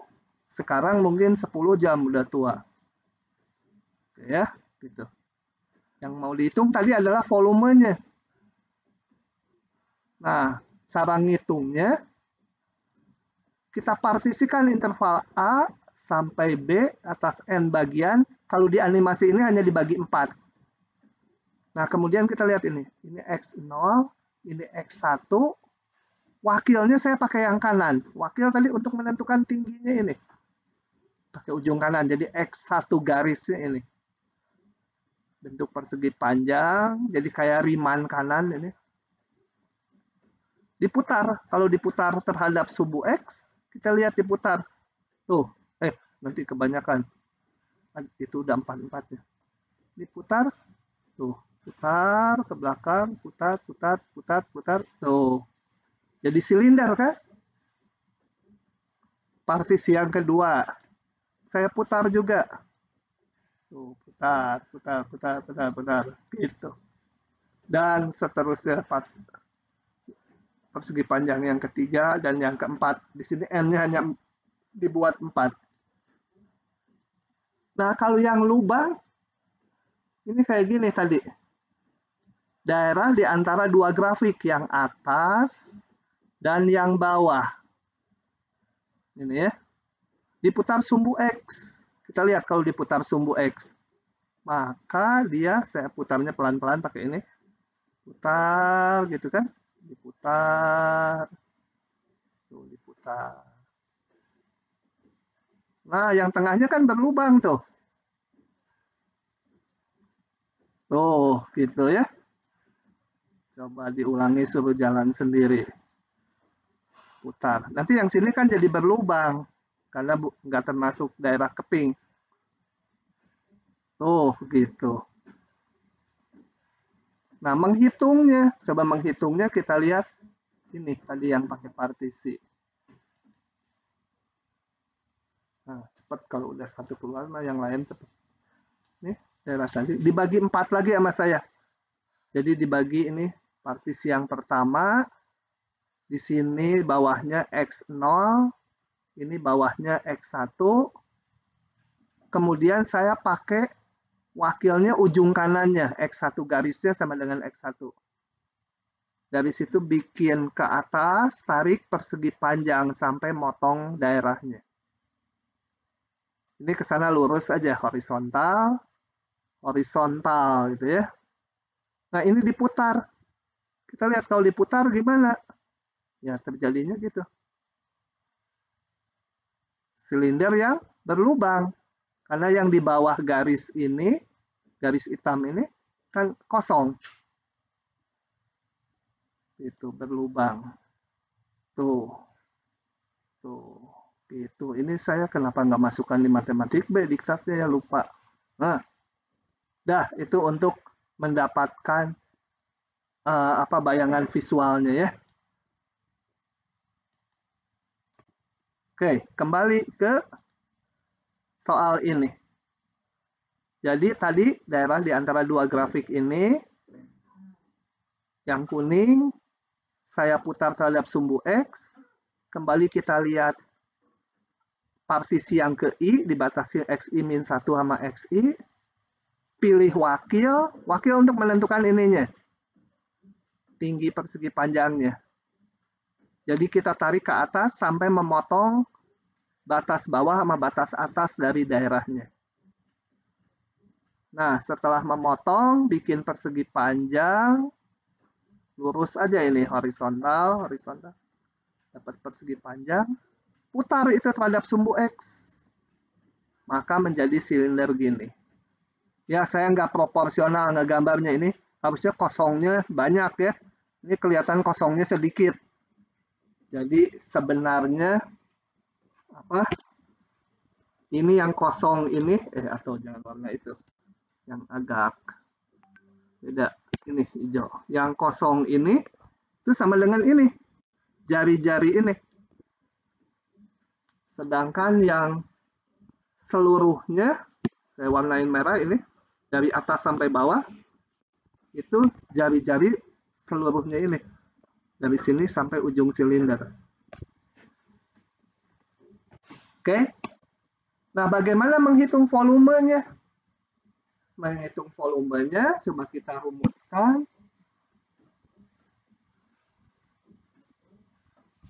Sekarang mungkin 10 jam udah tua. Oke ya, gitu. Yang mau dihitung tadi adalah volumenya. Nah, cara ngitungnya, kita partisikan interval A sampai B atas N bagian. Kalau di animasi ini hanya dibagi 4. Nah, kemudian kita lihat ini. Ini X0, ini X1. Wakilnya saya pakai yang kanan. Wakil tadi untuk menentukan tingginya ini. Pakai ujung kanan, jadi X1 garisnya ini. Bentuk persegi panjang, jadi kayak riman kanan ini. Diputar. Kalau diputar terhadap sumbu X, kita lihat diputar. Tuh, nanti kebanyakan. Itu udah 4-4-nya. Diputar, tuh, putar ke belakang, putar, putar, putar, putar, tuh. Jadi silinder kan? Partisi yang kedua. Saya putar juga. Tuh, putar, putar, putar, putar, putar. Gitu. Dan seterusnya persegi panjang yang ketiga dan yang keempat. Di sini N-nya hanya dibuat 4. Nah, kalau yang lubang, ini kayak gini tadi. Daerah di antara 2 grafik, yang atas dan yang bawah. Ini ya. Diputar sumbu X. Kita lihat kalau diputar sumbu X. Maka dia, saya putarnya pelan-pelan pakai ini. Putar gitu kan. Diputar. Tuh, diputar. Nah, yang tengahnya kan berlubang tuh. Tuh, gitu ya. Coba diulangi, suruh jalan sendiri. Putar. Nanti yang sini kan jadi berlubang. karena nggak termasuk daerah keping. Tuh, gitu. Nah, coba menghitungnya kita lihat ini tadi yang pakai partisi. Nah, cepat kalau udah satu keluar, mah yang lain cepat. Nih, daerah tadi dibagi 4 lagi sama saya. Jadi dibagi ini partisi yang pertama, di sini bawahnya X0, ini bawahnya X1. Kemudian saya pakai wakilnya ujung kanannya, X1 garisnya sama dengan X1. Dari situ bikin ke atas, tarik persegi panjang sampai motong daerahnya. Ini ke sana lurus aja, horizontal gitu ya. Nah, ini diputar. Kita lihat kalau diputar gimana. Ya, terjadinya gitu. Silinder yang berlubang. Karena yang di bawah garis ini, garis hitam ini, kan kosong. Itu berlubang. Tuh. Gitu. Ini saya kenapa nggak masukkan di matematik B, diktatnya ya lupa. Nah, dah itu untuk mendapatkan bayangan visualnya ya. Oke, kembali ke soal ini. Jadi tadi daerah di antara dua grafik ini, yang kuning saya putar terhadap sumbu X, kembali kita lihat partisi yang ke I, dibatasi XI-1 sama XI, pilih wakil untuk menentukan ininya, tinggi persegi panjangnya. Jadi kita tarik ke atas sampai memotong batas bawah sama batas atas dari daerahnya. Nah, setelah memotong, bikin persegi panjang, lurus aja ini, horizontal, dapat persegi panjang, putar itu terhadap sumbu X, maka menjadi silinder gini. Ya, saya nggak proporsional ngegambarnya ini, harusnya kosongnya banyak ya. Ini kelihatan kosongnya sedikit. Jadi sebenarnya ini yang kosong ini, atau jangan warna itu, yang agak beda, ini hijau. Yang kosong ini itu sama dengan ini, jari-jari ini. Sedangkan yang seluruhnya, saya warnain merah ini, dari atas sampai bawah, itu jari-jari seluruhnya ini. Dari sini sampai ujung silinder. Oke. Nah, bagaimana menghitung volumenya? Menghitung volumenya, coba kita rumuskan.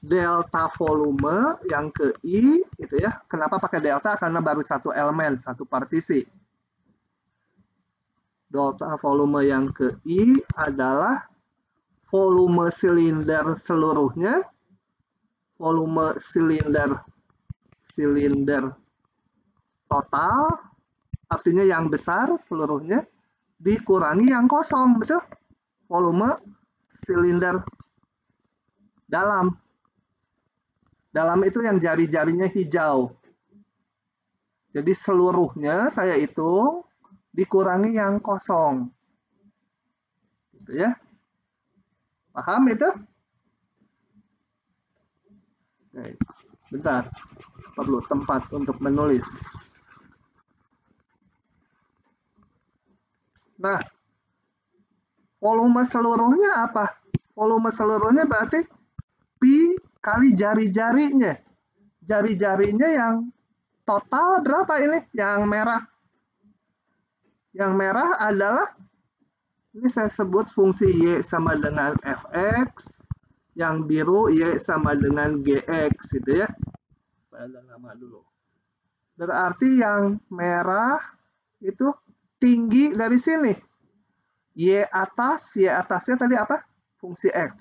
Delta volume yang ke I, gitu ya. Kenapa pakai delta? Karena baru satu elemen, satu partisi. Delta volume yang ke I adalah volume silinder seluruhnya, volume silinder total, artinya yang besar seluruhnya, dikurangi yang kosong, betul? Volume silinder dalam. Dalam itu yang jari-jarinya hijau. Jadi seluruhnya saya hitung, dikurangi yang kosong. Gitu ya. Paham itu? Oke, bentar. Perlu tempat untuk menulis. Nah, volume seluruhnya apa? Volume seluruhnya berarti pi kali jari-jarinya. Jari-jarinya yang total berapa ini? Yang merah. Yang merah adalah, ini saya sebut fungsi Y sama dengan Fx, yang biru Y sama dengan Gx, gitu ya. Supaya ada nama dulu. Berarti yang merah itu tinggi dari sini. Y atasnya tadi apa? Fungsi F.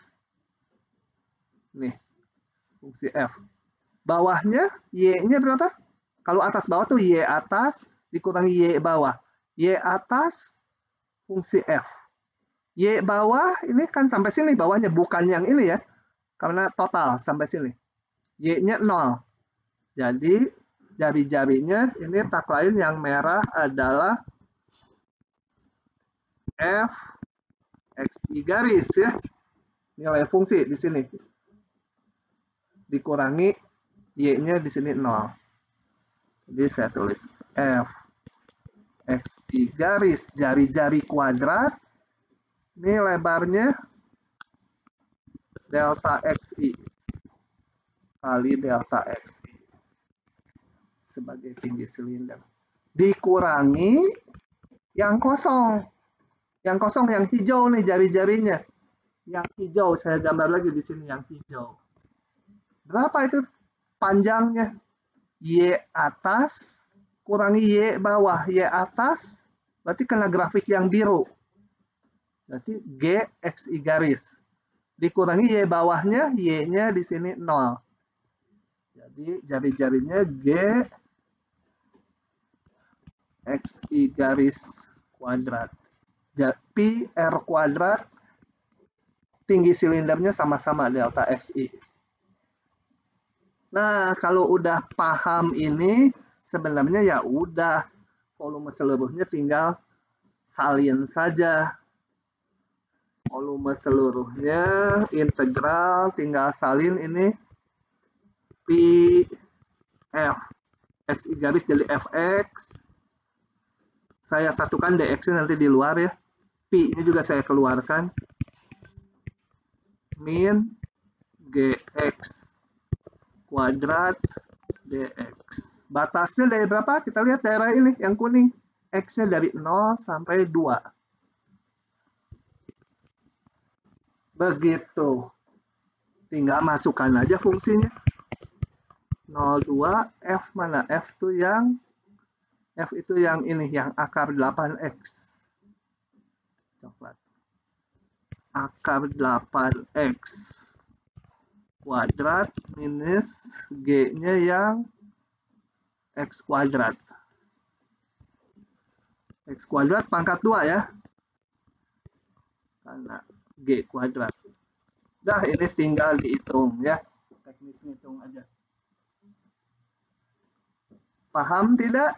Nih, fungsi F. Bawahnya Y-nya berapa? Kalau atas bawah tuh Y atas dikurangi Y bawah. Y atas fungsi F. Y bawah ini kan sampai sini bawahnya, bukan yang ini ya. Karena total sampai sini. Y-nya 0. Jadi jari-jarinya ini tak lain yang merah adalah f xi garis ya. Nilai fungsi di sini. Dikurangi y-nya di sini 0. Jadi saya tulis f xi garis jari-jari kuadrat. Ini lebarnya delta xi kali delta xi sebagai tinggi silinder. Dikurangi yang kosong. Yang kosong yang hijau nih jari-jarinya. Yang hijau saya gambar lagi di sini yang hijau. Berapa itu panjangnya? Y atas kurangi Y bawah. Y atas berarti kena grafik yang biru. Berarti G xi garis. Dikurangi Y bawahnya, Y-nya di sini 0. Jadi jari-jarinya G xi garis kuadrat. Pi R kuadrat tinggi silindernya sama-sama delta xi. Nah, kalau udah paham ini sebenarnya ya udah volume seluruhnya tinggal salin saja. Volume seluruhnya integral tinggal salin ini pi f xi garis jadi fx. Saya satukan dx-nya nanti di luar ya. Pi ini juga saya keluarkan. Min gx kuadrat dx. Batasnya dari berapa? Kita lihat daerah ini yang kuning. X-nya dari 0 sampai 2. Begitu. Tinggal masukkan aja fungsinya. 0,2 F mana? F itu yang ini, yang akar 8X. Coklat. Akar 8X kuadrat minus G-nya yang X kuadrat. X kuadrat pangkat 2 ya. Karena G kuadrat. Dah ini tinggal dihitung ya. Teknis hitung aja. Paham tidak?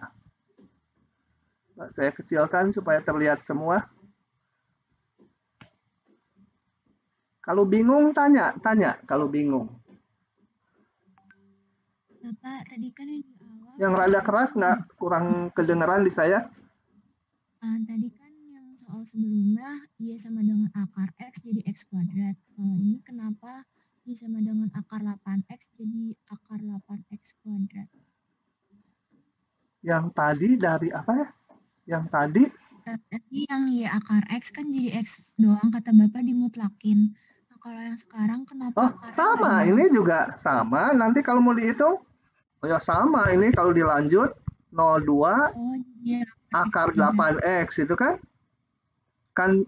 Saya kecilkan supaya terlihat semua. Kalau bingung tanya kalau bingung. Bapak, tadi kan yang di awal. Yang rada keras nggak kurang kedengeran di saya? Tadi kan yang soal sebelumnya Y sama dengan akar X jadi X kuadrat. Kalau ini kenapa Y sama dengan akar 8X jadi akar 8X kuadrat? Yang tadi dari apa ya? Yang tadi? Tadi yang Y akar X kan jadi X doang, kata Bapak dimutlakin. Nah, kalau yang sekarang kenapa akarnya sama, ini juga sama. Nanti kalau mau dihitung, oh ya sama. Ini kalau dilanjut, 0,2 iya, akar 8X itu kan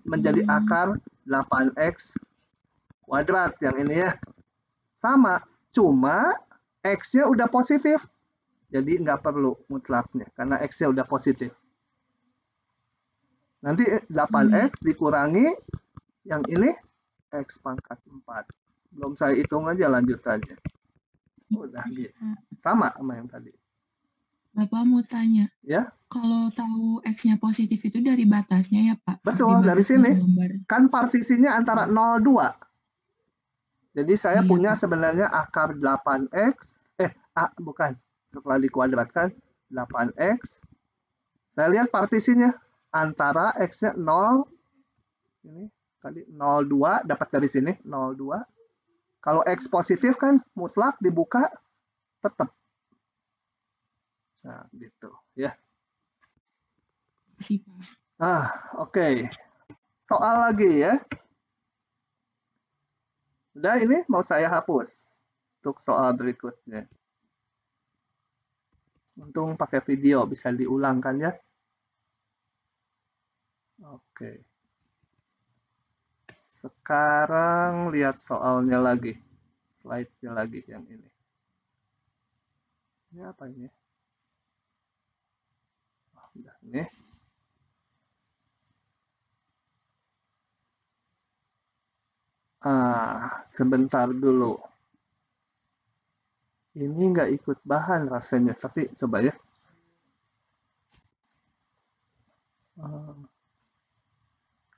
menjadi akar 8X kuadrat yang ini ya. Sama, cuma X-nya udah positif. Jadi nggak perlu mutlaknya, karena X-nya udah positif. Nanti 8X dikurangi yang ini X pangkat 4. Belum saya hitung aja lanjutannya. Udah gitu. Sama yang tadi. Bapak mau tanya, ya? Kalau tahu X-nya positif itu dari batasnya ya Pak? Betul, dari sini. Kan partisinya antara 0, 2. Jadi saya punya sebenarnya akar 8X. Bukan. Setelah dikuadratkan, 8X. Saya lihat partisinya. Antara X-nya 0. Ini tadi 0,2 dapat dari sini. 0,2. Kalau X positif kan mutlak dibuka tetap. Nah, gitu ya. Oke. Soal lagi ya. Udah, ini mau saya hapus untuk soal berikutnya. Untung pakai video bisa diulang kan ya. Oke. Sekarang lihat soalnya lagi. Slide-nya lagi yang ini. Ini apa ini? Udah ini. Sebentar dulu. Ini nggak ikut bahan rasanya, tapi coba ya.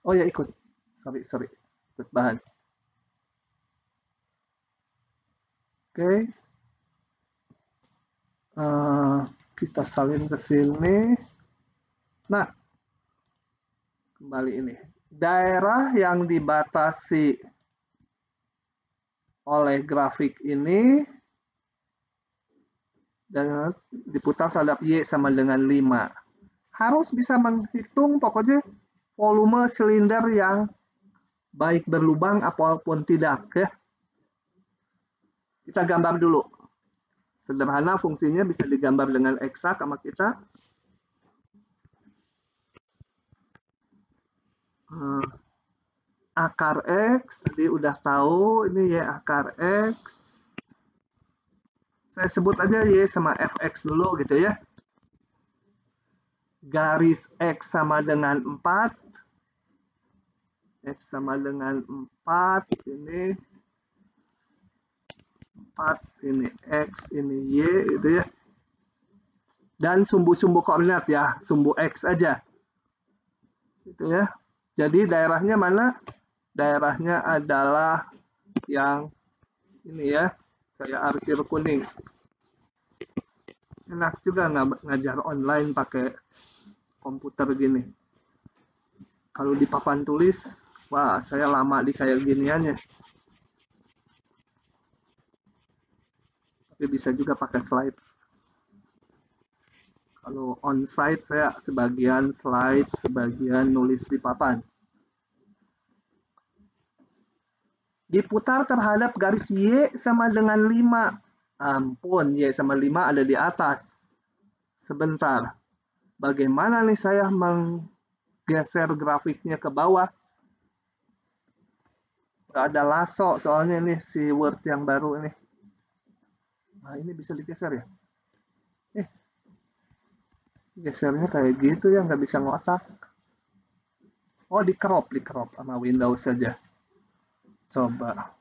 Oh ya ikut. Sorry. Ikut bahan. Oke. Kita salin ke sini. Nah, kembali ini. Daerah yang dibatasi oleh grafik ini dan diputar terhadap Y sama dengan 5. Harus bisa menghitung pokoknya volume silinder yang baik berlubang apapun tidak ya. Kita gambar dulu. Sederhana fungsinya bisa digambar dengan eksak sama kita. Akar X, tadi udah tahu ini Y akar X. Saya sebut aja Y sama Fx dulu gitu ya. Garis X sama dengan 4. X sama dengan 4, ini 4, ini X, ini Y gitu ya. Dan sumbu-sumbu koordinat ya, sumbu X aja. Gitu ya. Jadi daerahnya mana? Daerahnya adalah yang ini ya, saya arsir kuning. Enak juga ngajar online pakai komputer gini. Kalau di papan tulis, wah saya lama di kayak giniannya. Tapi bisa juga pakai slide. Kalau on-site saya sebagian slide, sebagian nulis di papan. Diputar terhadap garis Y sama dengan 5. Ampun, Y sama 5 ada di atas. Sebentar. Bagaimana nih saya menggeser grafiknya ke bawah? Gak ada lasso soalnya ini si Word yang baru ini. Nah, ini bisa digeser ya? Gesernya kayak gitu ya, nggak bisa ngotak. Oh, di crop sama Windows saja. Coba.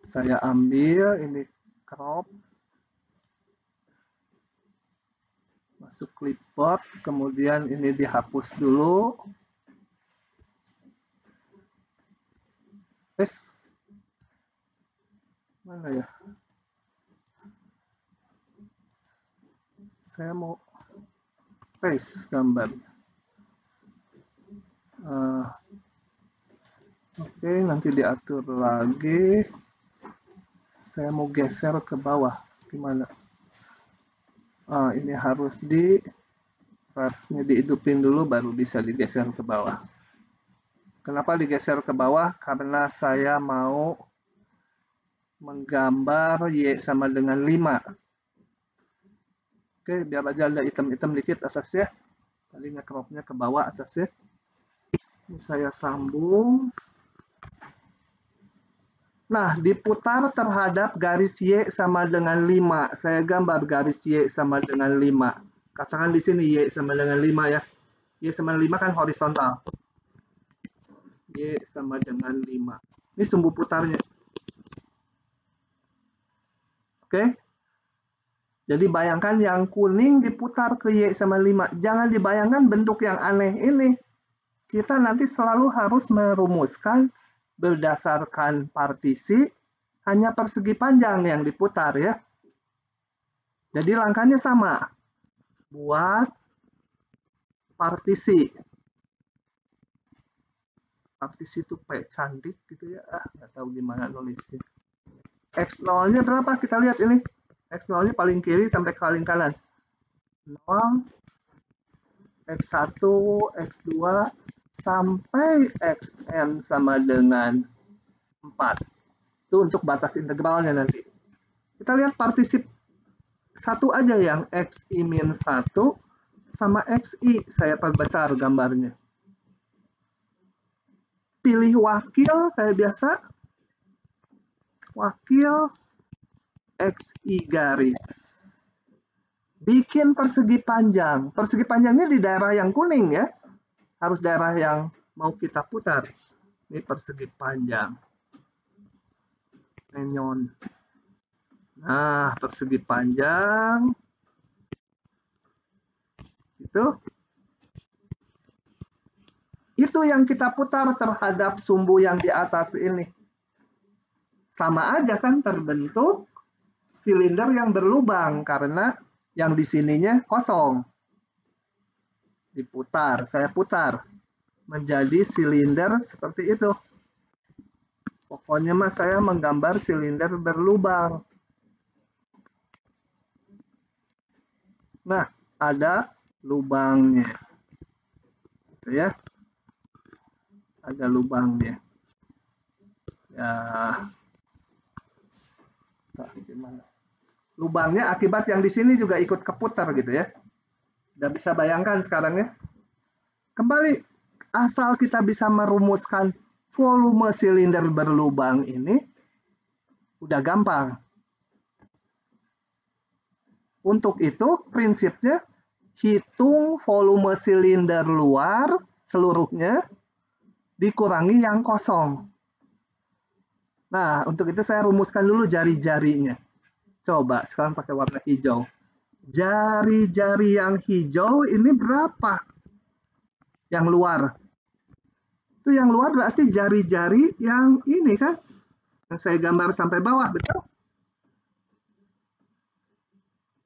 Saya ambil ini crop. Masuk clipboard, kemudian ini dihapus dulu. Mana ya? Saya mau paste gambar. Oke, nanti diatur lagi. Saya mau geser ke bawah. Gimana? Ini harus dihidupin dulu baru bisa digeser ke bawah. Kenapa digeser ke bawah? Karena saya mau menggambar Y sama dengan 5. Oke, biar aja ada hitam-hitam dikit atasnya. Tadi nge-cropnya ke bawah atasnya. Ini saya sambung. Nah, diputar terhadap garis Y sama dengan 5. Saya gambar garis Y sama dengan 5. Katakan di sini Y sama dengan 5 ya. Y sama 5 kan horizontal. Y sama dengan 5. Ini sumbu putarnya. Oke. Jadi bayangkan yang kuning diputar ke Y sama 5. Jangan dibayangkan bentuk yang aneh ini. Kita nanti selalu harus merumuskan berdasarkan partisi, hanya persegi panjang yang diputar ya. Jadi langkahnya sama. Buat partisi. Partisi itu kayak cantik gitu ya. Nggak tahu gimana nulisnya. X0-nya berapa? Kita lihat ini. X0-nya paling kiri sampai paling kanan. 0, X1, X2, sampai Xn sama dengan 4. Itu untuk batas integralnya nanti. Kita lihat partisip satu aja yang Xi-1 sama Xi. Saya perbesar gambarnya. Pilih wakil kayak biasa. Wakil Xi garis. Bikin persegi panjang. Persegi panjangnya di daerah yang kuning ya. Harus daerah yang mau kita putar. Ini persegi panjang. Menyon. Nah, persegi panjang. Itu yang kita putar terhadap sumbu yang di atas ini. Sama aja kan, terbentuk silinder yang berlubang karena yang di sininya kosong. Diputar, saya putar menjadi silinder seperti itu. Pokoknya mas saya menggambar silinder berlubang. Nah, ada lubangnya. Gitu ya. Ada lubangnya. Ya. Nah, gimana? Lubangnya akibat yang di sini juga ikut keputar gitu ya. Udah bisa bayangkan sekarang ya. Kembali, asal kita bisa merumuskan volume silinder berlubang ini, udah gampang. Untuk itu, prinsipnya, hitung volume silinder luar seluruhnya, dikurangi yang kosong. Nah, untuk itu saya rumuskan dulu jari-jarinya. Coba, sekarang pakai warna hijau. Jari-jari yang hijau ini berapa? Yang luar. Itu yang luar berarti jari-jari yang ini kan? Yang saya gambar sampai bawah, betul?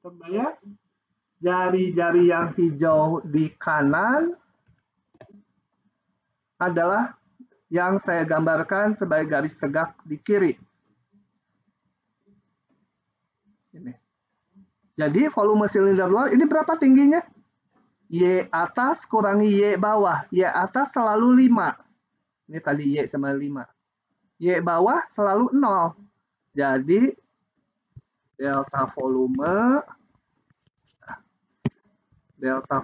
Terbayang? Jari-jari yang hijau di kanan adalah yang saya gambarkan sebagai garis tegak di kiri. Ini. Jadi volume silinder luar ini berapa tingginya? Y atas kurangi Y bawah. Y atas selalu 5. Ini tadi Y sama 5. Y bawah selalu 0. Jadi delta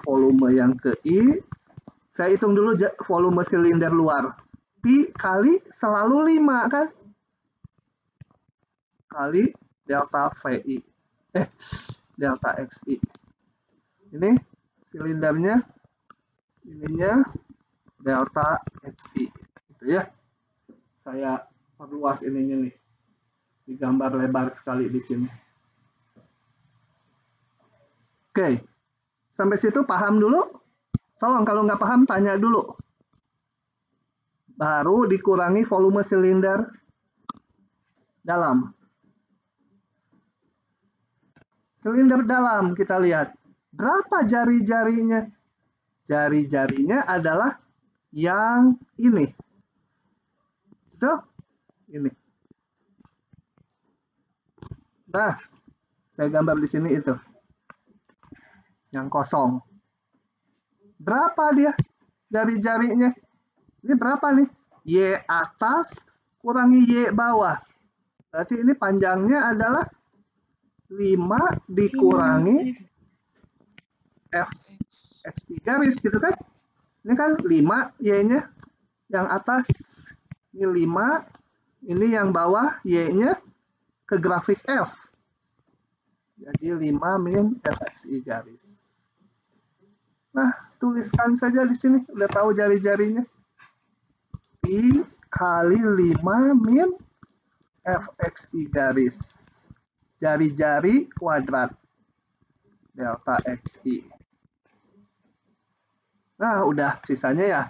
volume yang ke I. Saya hitung dulu volume silinder luar. Pi kali selalu 5 kan? Kali delta VI. Delta XI. Ini silindernya, ininya delta XI. Gitu ya. Saya perluas ininya nih. Digambar lebar sekali di sini. Oke. Sampai situ paham dulu? Tolong kalau nggak paham tanya dulu. Baru dikurangi volume silinder dalam. Silinder dalam kita lihat. Berapa jari-jarinya? Jari-jarinya adalah yang ini. Itu ini. Nah, saya gambar di sini itu. Yang kosong. Berapa dia jari-jarinya? Ini berapa nih? Y atas kurangi Y bawah. Berarti ini panjangnya adalah 5 dikurangi F X3 garis gitu kan? Ini kan 5 Y-nya. Yang atas ini 5. Ini yang bawah Y-nya ke grafik F. Jadi 5 min FXI garis. Nah, tuliskan saja di sini. Udah tahu jari-jarinya. Pi kali 5 min FXI garis. Jari-jari kuadrat. Delta XI. Nah, udah sisanya ya.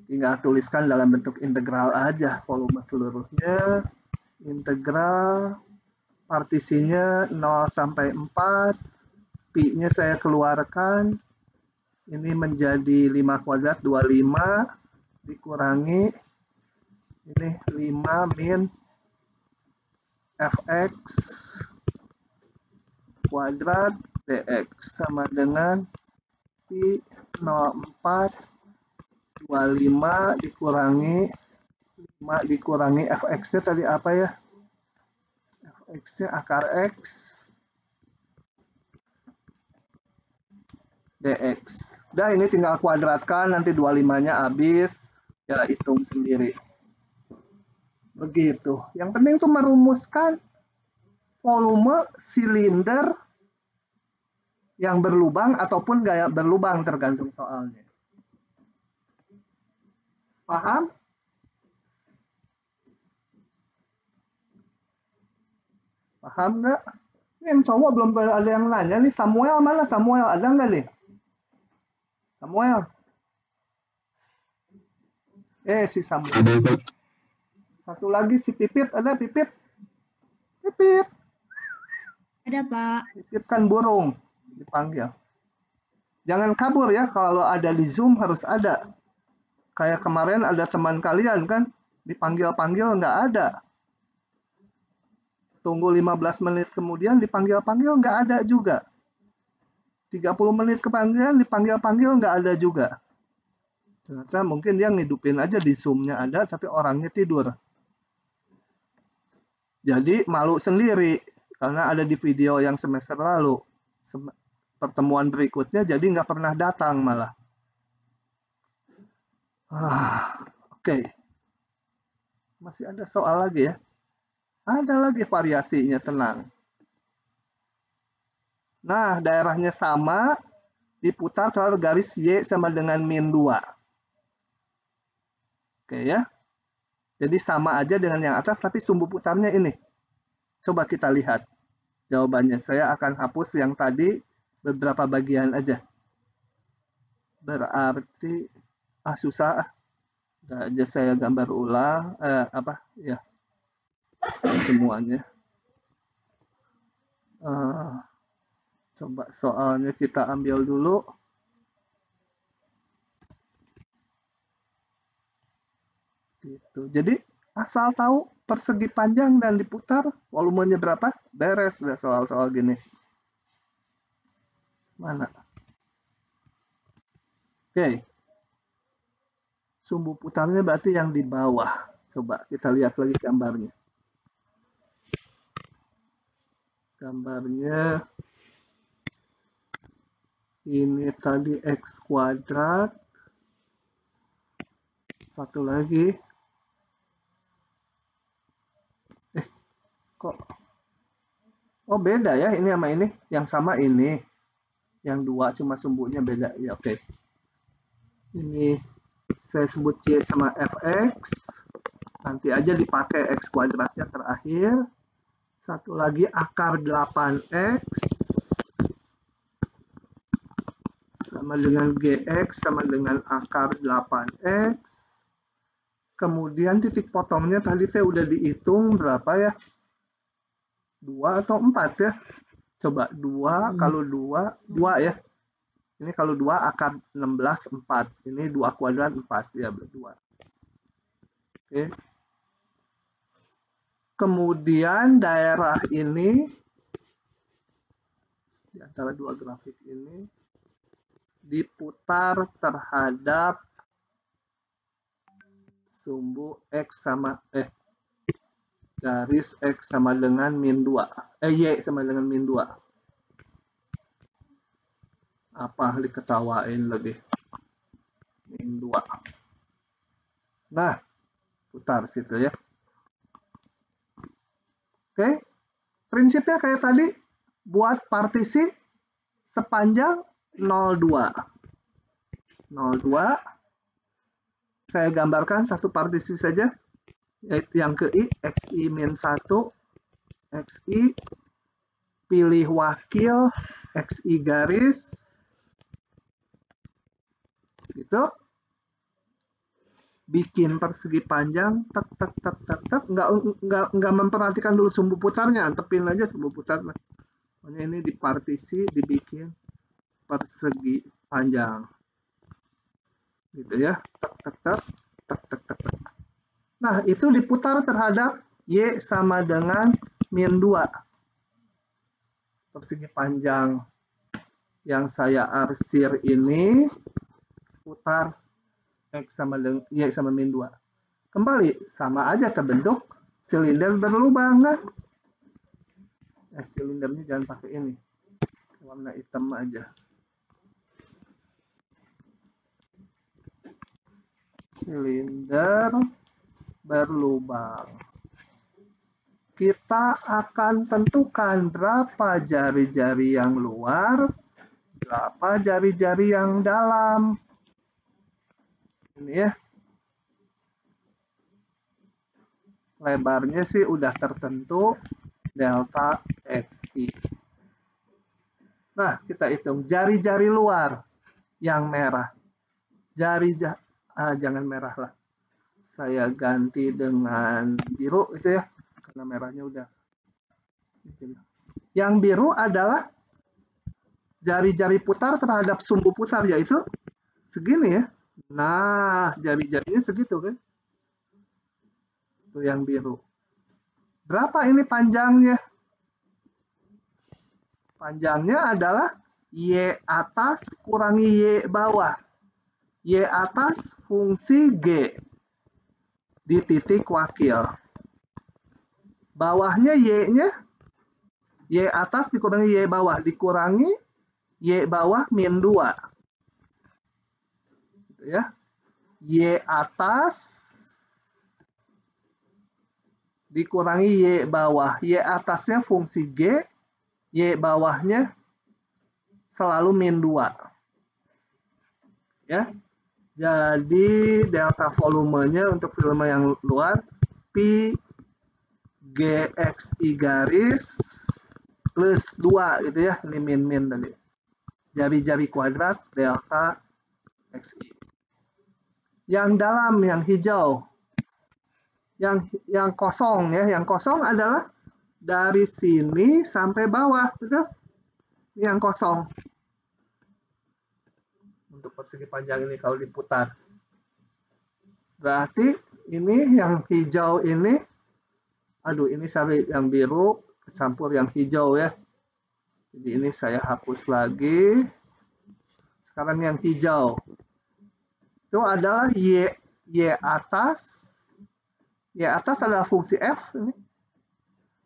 Tinggal tuliskan dalam bentuk integral aja. Volume seluruhnya. Integral. Partisinya 0 sampai 4. Pi-nya saya keluarkan. Ini menjadi 5 kuadrat 25 dikurangi ini 5 min fx kuadrat dx sama dengan pi 04 25 dikurangi 5 dikurangi fx-nya tadi apa ya? Fx-nya akar x dx. Udah ini tinggal kuadratkan, nanti 25-nya habis, ya hitung sendiri. Begitu. Yang penting tuh merumuskan volume silinder yang berlubang ataupun gaya berlubang tergantung soalnya. Paham? Paham nggak? Ini yang cowok belum ada yang nanya nih. Samuel mana? Samuel ada nggak nih? Samuel. Si Samuel. Ada Pak. Satu lagi si Pipit. Ada Pipit? Pipit. Ada Pak. Pipit kan burung. Dipanggil. Jangan kabur ya. Kalau ada di Zoom harus ada. Kayak kemarin ada teman kalian kan. Dipanggil-panggil nggak ada. Tunggu 15 menit kemudian dipanggil-panggil nggak ada juga. 30 menit kepanggil dipanggil-panggil nggak ada juga. Ternyata mungkin dia ngidupin aja di Zoom-nya ada, tapi orangnya tidur. Jadi malu sendiri, karena ada di video yang semester lalu. Pertemuan berikutnya jadi nggak pernah datang malah. Oke. Masih ada soal lagi ya? Ada lagi variasinya, tenang. Nah, daerahnya sama, diputar kalau garis Y sama dengan min 2. Oke ya. Jadi sama aja dengan yang atas, tapi sumbu putarnya ini. Coba kita lihat jawabannya. Saya akan hapus yang tadi beberapa bagian aja. Berarti, susah. Udah aja saya gambar ulang. Semuanya. Coba soalnya kita ambil dulu. Gitu. Jadi asal tahu persegi panjang dan diputar, volumenya berapa, beres deh soal-soal gini. Mana? Oke. Sumbu putarnya berarti yang di bawah. Coba kita lihat lagi gambarnya. Gambarnya ini tadi X kuadrat. Satu lagi. Kok? Oh beda ya ini sama ini. Yang sama ini. Yang dua cuma sumbunya beda. Ya oke. Ini saya sebut Y sama Fx. Nanti aja dipakai X kuadratnya terakhir. Satu lagi akar 8X. Sama dengan Gx sama dengan akar 8X. Kemudian titik potongnya tadi saya udah dihitung berapa ya? 2 atau 4 ya? Coba 2, kalau 2 ya. Ini kalau 2 akar 16, 4. Ini 2 kuadrat 4, ya berdua. Oke. Kemudian daerah ini, di antara dua grafik ini, diputar terhadap sumbu X sama, garis X sama dengan min 2. Y sama dengan min 2. Apa diketawain lagi? Min 2. Nah, putar situ ya. Oke. Prinsipnya kayak tadi, buat partisi sepanjang 0,2. 0,2. Saya gambarkan satu partisi saja. Yang ke I, XI min 1, XI, pilih wakil, XI garis, gitu. Bikin persegi panjang, nggak memperhatikan dulu sumbu putarnya, antepin aja sumbu putarnya. Ini di partisi dibikin persegi panjang, gitu ya. Nah, itu diputar terhadap Y sama dengan min 2. Persegi panjang yang saya arsir ini putar X sama dengan Y sama min 2. Kembali, sama aja terbentuk silinder berlubang kan? Silindernya jangan pakai ini. Warna hitam aja. Silinder berlubang. Kita akan tentukan berapa jari-jari yang luar, berapa jari-jari yang dalam. Ini ya. Lebarnya sih udah tertentu delta XI. Nah, kita hitung jari-jari luar yang merah. Jangan merah lah. Saya ganti dengan biru itu ya, karena merahnya udah. Yang biru adalah jari-jari putar terhadap sumbu putar, yaitu segini ya. Nah, jari-jarinya segitu kan. Itu yang biru. Berapa ini panjangnya? Panjangnya adalah Y atas kurangi Y bawah. Y atas fungsi G di titik wakil. Bawahnya Y-nya, Y atas dikurangi Y bawah, dikurangi Y bawah min 2. Gitu ya. Y atas dikurangi Y bawah. Y atasnya fungsi G, Y bawahnya selalu min 2. Ya. Jadi delta volumenya untuk volume yang luar Pi GXI garis plus 2 gitu ya. Ini min tadi. Jari-jari kuadrat delta XI. Yang dalam, yang hijau. Yang kosong ya, yang kosong adalah dari sini sampai bawah, betul? Ini yang kosong. Untuk persegi panjang ini kalau diputar. Berarti ini yang hijau ini, aduh ini sampai yang biru campur yang hijau ya. Jadi ini saya hapus lagi. Sekarang yang hijau. Itu adalah Y atas. Y atas adalah fungsi F ini.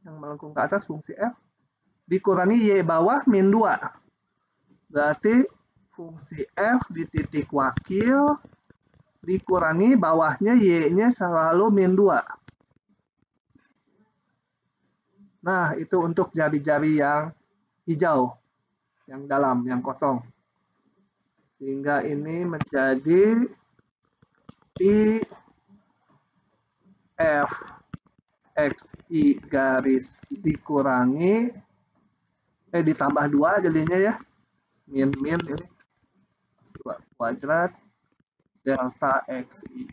Yang melengkung ke atas fungsi F. Dikurangi Y bawah min 2. Berarti fungsi F di titik wakil dikurangi bawahnya Y-nya selalu min 2. Nah, itu untuk jari-jari yang hijau. Yang dalam, yang kosong. Sehingga ini menjadi Pi F XI garis dikurangi ditambah 2 jadinya ya. Min ini 2 kuadrat delta XI.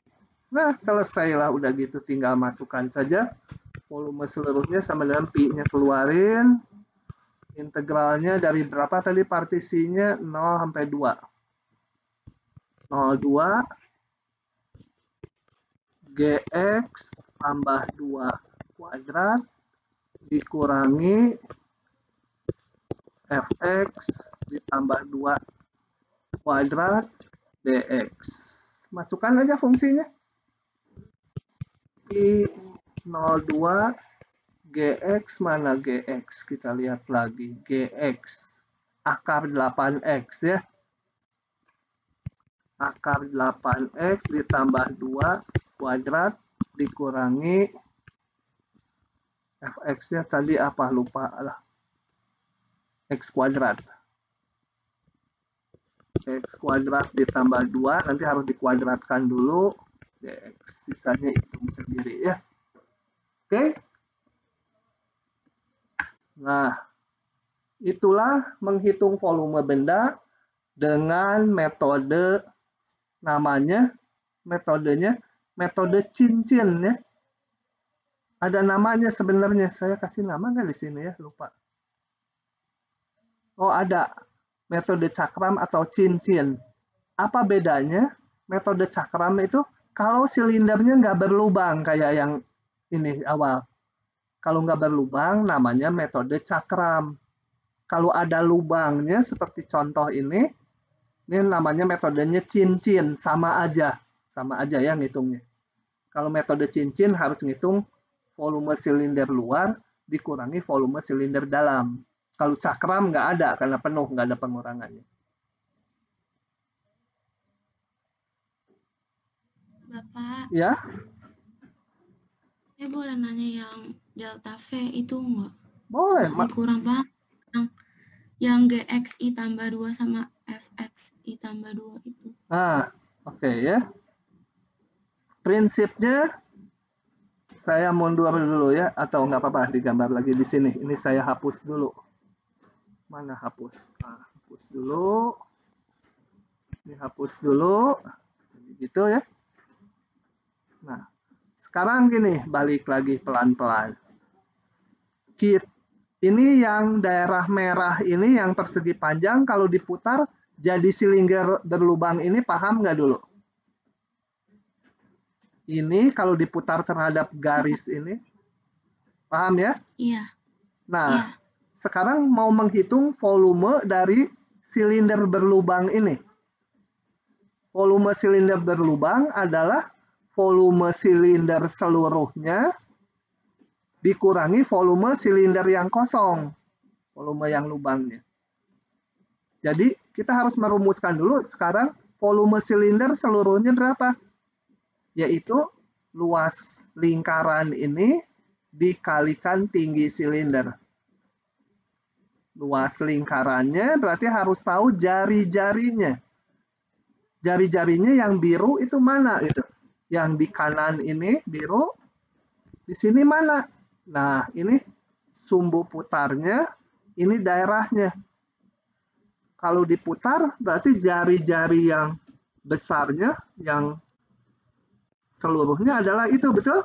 Nah, selesailah udah gitu, tinggal masukkan saja volume seluruhnya sama dengan pi-nya keluarin. Integralnya dari berapa tadi partisinya? 0 sampai 2. 0,2 GX tambah 2 kuadrat dikurangi Fx ditambah 2 kuadrat dx. Masukkan aja fungsinya. Pi 02 Gx mana Gx? Kita lihat lagi. Gx akar 8x ya. Akar 8x ditambah 2 kuadrat dikurangi Fx-nya tadi apa? Lupa lah. X kuadrat. X kuadrat ditambah 2, nanti harus dikuadratkan dulu. Dx, sisanya hitung sendiri ya. Oke. Nah, itulah menghitung volume benda dengan metode metodenya metode cincin ya. Ada namanya sebenarnya, saya kasih nama nggak di sini ya, lupa. Oh ada, metode cakram atau cincin. Apa bedanya? Metode cakram itu kalau silindernya nggak berlubang kayak yang ini awal. Kalau nggak berlubang namanya metode cakram. Kalau ada lubangnya seperti contoh ini namanya metodenya cincin, sama aja ya ngitungnya. Kalau metode cincin harus ngitung volume silinder luar dikurangi volume silinder dalam. Kalau cakram nggak ada karena penuh, nggak ada pengurangannya. Bapak, Ya, saya boleh nanya yang delta V itu nggak? boleh. Masih kurang paham. Yang GXI tambah 2 sama FXI tambah 2 itu. Oke ya. Prinsipnya Saya mundur dulu ya, atau nggak apa-apa digambar lagi di sini. Ini saya hapus dulu. Mana hapus? Nah, hapus dulu. Ini hapus dulu. Gitu ya. Nah, sekarang gini, balik lagi pelan-pelan. Ini yang daerah merah ini yang persegi panjang, kalau diputar jadi silinder berlubang ini, paham nggak dulu? Ini kalau diputar terhadap garis ini, paham ya? Iya. Nah, Iya. sekarang mau menghitung volume dari silinder berlubang ini. Volume silinder berlubang adalah volume silinder seluruhnya dikurangi volume silinder yang kosong, volume yang lubangnya. Jadi kita harus merumuskan dulu sekarang volume silinder seluruhnya berapa? Yaitu luas lingkaran ini dikalikan tinggi silinder. Luas lingkarannya berarti harus tahu jari-jarinya. Jari-jarinya yang biru itu mana gitu? Yang di kanan ini biru, di sini mana? Nah, ini sumbu putarnya, ini daerahnya. Kalau diputar berarti jari-jari yang besarnya, yang seluruhnya adalah itu, betul?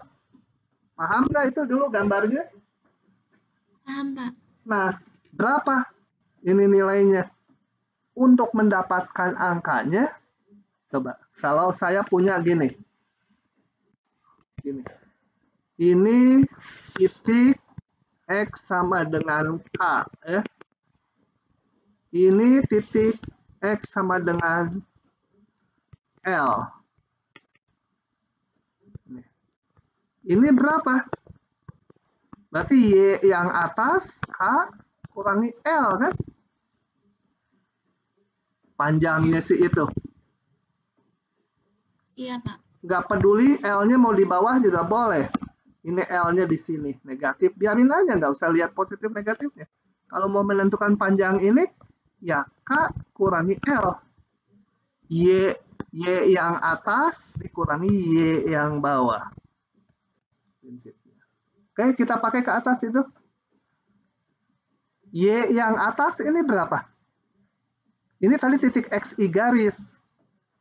Paham nggak itu dulu gambarnya? Paham, Pak. Nah, berapa ini nilainya? Untuk mendapatkan angkanya, coba, kalau saya punya gini. Ini titik X sama dengan K. Ya. Ini titik X sama dengan L. Ini berapa? Berarti Y yang atas, K kurangi L kan? Panjangnya sih itu. Iya, Pak. Nggak peduli L-nya mau di bawah juga boleh. Ini L-nya di sini, negatif. Biarin aja, nggak usah lihat positif negatifnya. Kalau mau menentukan panjang ini, ya K kurangi L. Y yang atas dikurangi Y yang bawah. Oke, kita pakai ke atas itu. Y yang atas ini berapa? Ini tadi titik XI garis.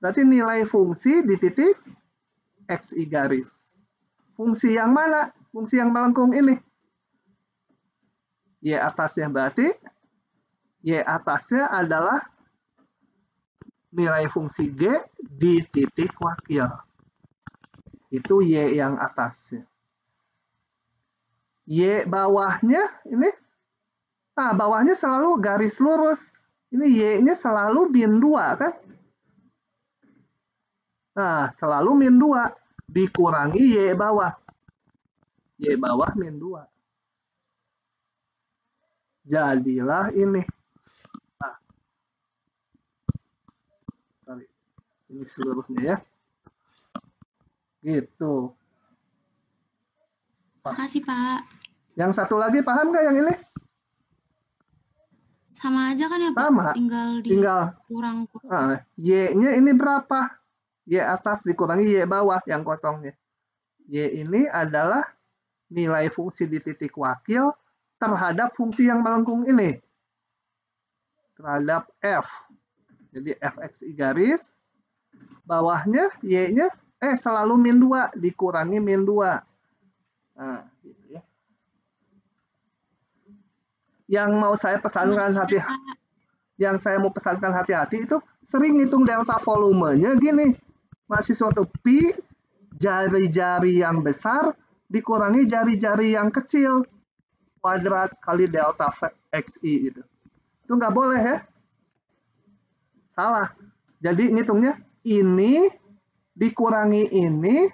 Berarti nilai fungsi di titik XI garis. Fungsi yang mana? Fungsi yang melengkung ini. Y atasnya berarti Y atasnya adalah nilai fungsi G di titik wakil. Itu Y yang atasnya. Y bawahnya ini, nah bawahnya selalu garis lurus. Ini Y-nya selalu min 2 kan? Nah, selalu min 2 dikurangi Y bawah. Y bawah min 2. Jadilah ini. Nah, sorry. Ini seluruhnya ya. Gitu. Makasih, Pak. Yang satu lagi paham nggak yang ini? Sama aja kan ya, Pak? Sama. Tinggal kurang. Nah, Y-nya ini berapa? Y atas dikurangi Y bawah yang kosongnya. Y ini adalah nilai fungsi di titik wakil terhadap fungsi yang melengkung ini. Terhadap F. Jadi Fxi garis. Bawahnya Y-nya selalu min 2 dikurangi min 2. Nah, gitu ya. Yang mau saya pesankan hati-hati itu sering hitung delta volumenya gini. Mahasiswa tuh pi jari-jari yang besar dikurangi jari-jari yang kecil kuadrat kali delta xi gitu. Itu nggak boleh ya. Salah. Jadi ngitungnya ini dikurangi ini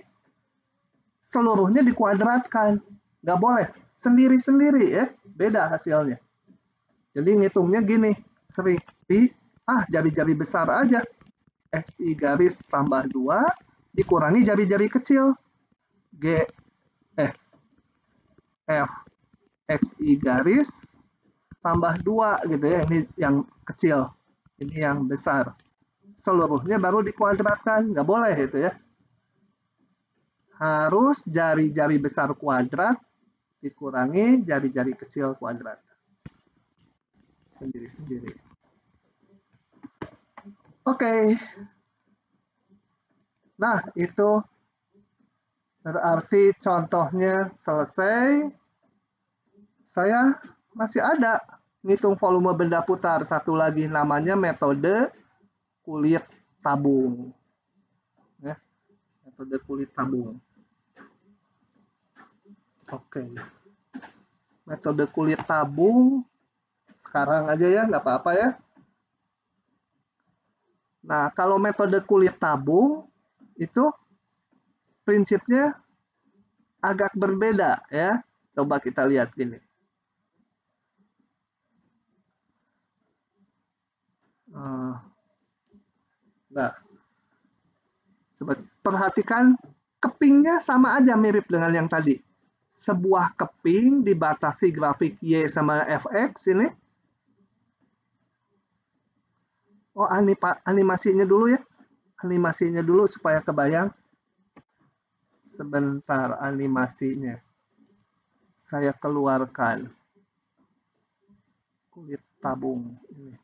seluruhnya dikuadratkan. Nggak boleh. Sendiri-sendiri ya. Beda hasilnya. Jadi ngitungnya gini. Sering pi, jari-jari besar aja. Xi garis tambah 2 dikurangi jari-jari kecil. F Xi garis tambah 2 gitu ya. Ini yang kecil. Ini yang besar. Seluruhnya baru dikuadratkan. Nggak boleh itu ya. harus jari-jari besar kuadrat dikurangi jari-jari kecil kuadrat. Sendiri-sendiri. Oke. Nah, itu berarti contohnya selesai. Saya masih ada ngitung volume benda putar. Satu lagi namanya metode kulit tabung. Ya, metode kulit tabung. Oke. Metode kulit tabung. Sekarang aja ya, nggak apa-apa ya. Nah, kalau metode kulit tabung, itu prinsipnya agak berbeda ya. Coba kita lihat gini. Nah, coba perhatikan kepingnya sama aja mirip dengan yang tadi. Sebuah keping dibatasi grafik Y sama Fx ini. Oh, animasinya dulu ya. Animasinya dulu supaya kebayang. Sebentar animasinya. Saya keluarkan. Kulit tabung ini.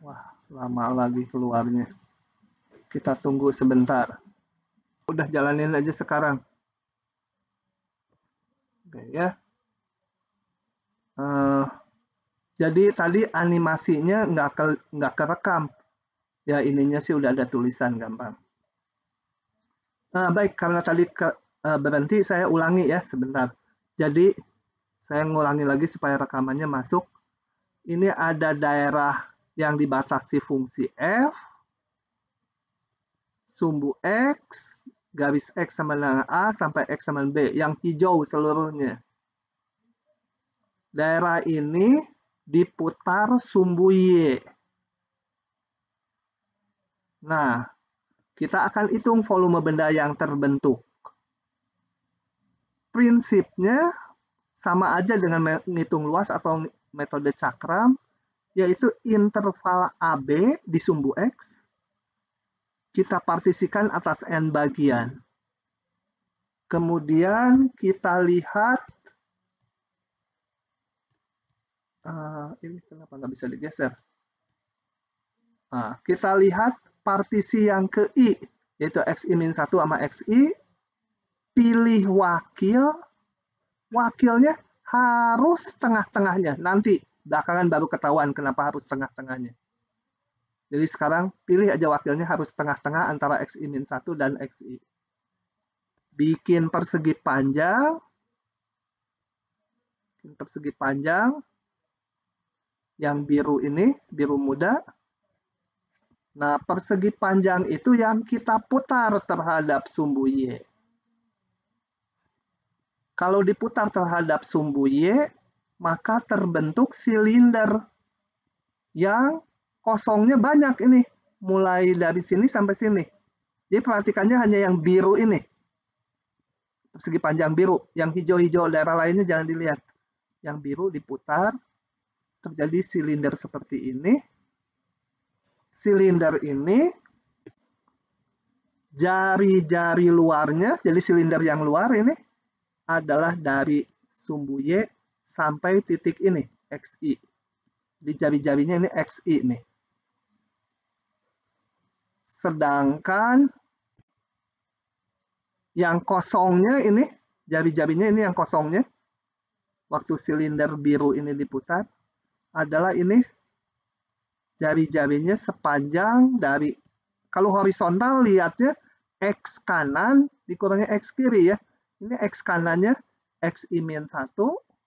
Wah, lama lagi keluarnya. Kita tunggu sebentar. Udah jalanin aja sekarang. Oke ya. Jadi tadi animasinya nggak kerekam. Ya ininya sih udah ada tulisan gampang. Nah, baik, karena tadi berhenti, saya ulangi ya sebentar. Jadi saya ngulangi lagi supaya rekamannya masuk. Ini ada daerah yang dibatasi fungsi F, sumbu X, garis X sama dengan A sampai X sama B, yang hijau seluruhnya. Daerah ini diputar sumbu Y. Nah, kita akan hitung volume benda yang terbentuk. Prinsipnya sama aja dengan menghitung luas atau metode cakram, yaitu interval AB di sumbu X, kita partisikan atas N bagian. Kemudian kita lihat, ini kenapa nggak bisa digeser? Nah, kita lihat partisi yang ke I, yaitu XI-1 sama XI, pilih wakil, wakilnya harus tengah-tengahnya, nanti belakangan baru ketahuan kenapa harus tengah-tengahnya. Jadi sekarang pilih aja wakilnya harus tengah-tengah antara XI-1 dan XI. Bikin persegi panjang. Persegi panjang. Yang biru ini, biru muda. Nah, persegi panjang itu yang kita putar terhadap sumbu Y. Kalau diputar terhadap sumbu Y, maka terbentuk silinder yang kosongnya banyak ini. Mulai dari sini sampai sini. Jadi perhatikannya hanya yang biru ini. Persegi panjang biru. Yang hijau-hijau daerah lainnya jangan dilihat. Yang biru diputar. Terjadi silinder seperti ini. Silinder ini jari-jari luarnya, jadi silinder yang luar ini adalah dari sumbu Y sampai titik ini, XI. Di jari-jarinya ini XI nih. Sedangkan yang kosongnya ini, jari-jarinya ini yang kosongnya, waktu silinder biru ini diputar, adalah ini jari-jarinya sepanjang dari, kalau horizontal lihatnya X kanan dikurangi X kiri ya. Ini X kanannya XI-1,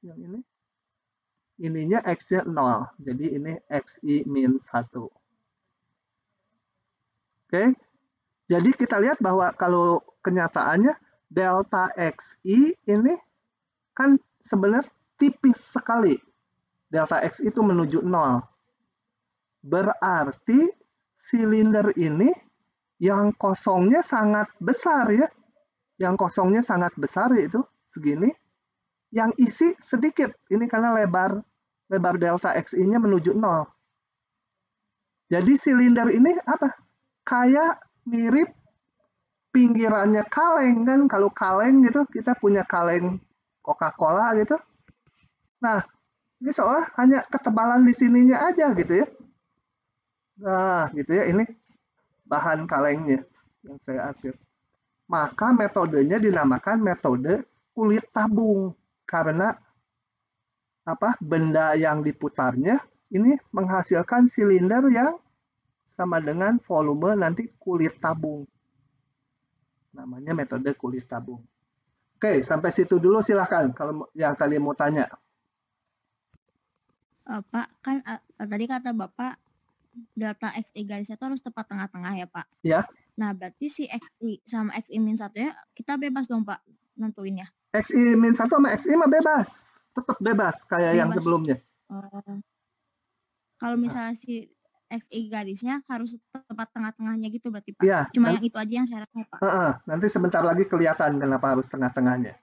yang ini. Ininya X-nya 0. Jadi ini XI-1. Oke. Jadi kita lihat bahwa kalau kenyataannya delta XI ini kan sebenarnya tipis sekali. Delta X itu menuju 0. Berarti silinder ini yang kosongnya sangat besar ya. Yang kosongnya sangat besar yaitu segini. Yang isi sedikit. Ini karena lebar delta XI-nya menuju 0. Jadi silinder ini apa? Kayak mirip pinggirannya kaleng kan. Kalau kaleng gitu, kita punya kaleng Coca-Cola gitu. Nah, ini seolah hanya ketebalan di sininya aja gitu ya. Nah, gitu ya, ini bahan kalengnya yang saya arsip. Maka metodenya dinamakan metode kulit tabung. Karena benda yang diputarnya ini menghasilkan silinder yang sama dengan volume nanti kulit tabung. Namanya metode kulit tabung. Oke, sampai situ dulu silahkan kalau yang kalian mau tanya. Pak, kan tadi kata Bapak delta XI garisnya itu harus tepat tengah-tengah ya Pak? Ya. Nah, berarti si XI sama XI-1 ya kita bebas dong Pak nentuinnya? XI-1 sama XI mah bebas. Tetap bebas kayak yang Bebas. sebelumnya. Kalau misalnya si XI garisnya harus tepat tengah-tengahnya gitu berarti Pak? Ya, Cuma yang itu aja yang syaratnya Pak? Nanti sebentar lagi kelihatan kenapa harus tengah-tengahnya.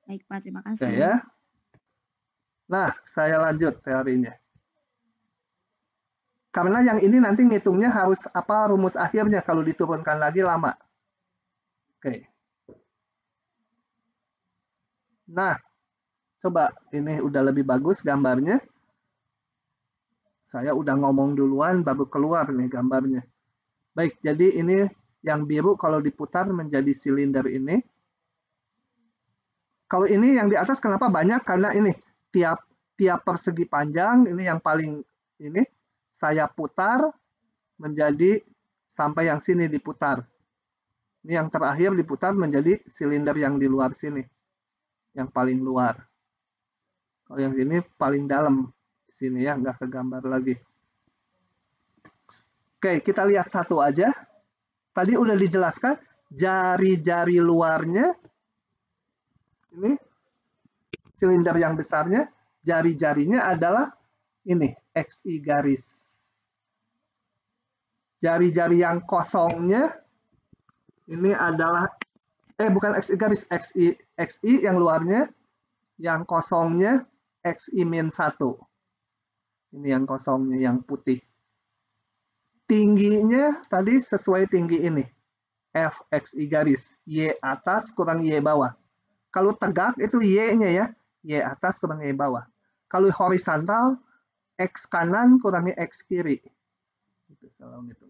Baik Pak, terima kasih. Oke, ya. Nah, saya lanjut teorinya. Karena yang ini nanti ngitungnya harus apa rumus akhirnya, kalau diturunkan lagi lama. Oke. Nah, coba ini udah lebih bagus gambarnya. Saya udah ngomong duluan baru keluar nih gambarnya. Baik, jadi ini yang biru kalau diputar menjadi silinder ini. Kalau ini yang di atas kenapa banyak? Karena ini tiap persegi panjang, ini yang paling ini saya putar menjadi sampai yang sini diputar. Ini yang terakhir diputar menjadi silinder yang di luar sini. Yang paling luar. Kalau yang sini paling dalam. Sini ya, nggak kegambar lagi. Oke, kita lihat satu aja. Tadi udah dijelaskan, jari-jari luarnya, ini silinder yang besarnya, jari-jarinya adalah ini, XI garis. Jari-jari yang kosongnya, ini adalah, bukan XI garis, XI yang luarnya, yang kosongnya XI-1. Ini yang kosongnya, yang putih. Tingginya tadi sesuai tinggi ini. FXI garis. Y atas kurang Y bawah. Kalau tegak itu Y-nya ya. Y atas kurang Y bawah. Kalau horizontal, X kanan kurangi X kiri. Itu selalu gitu.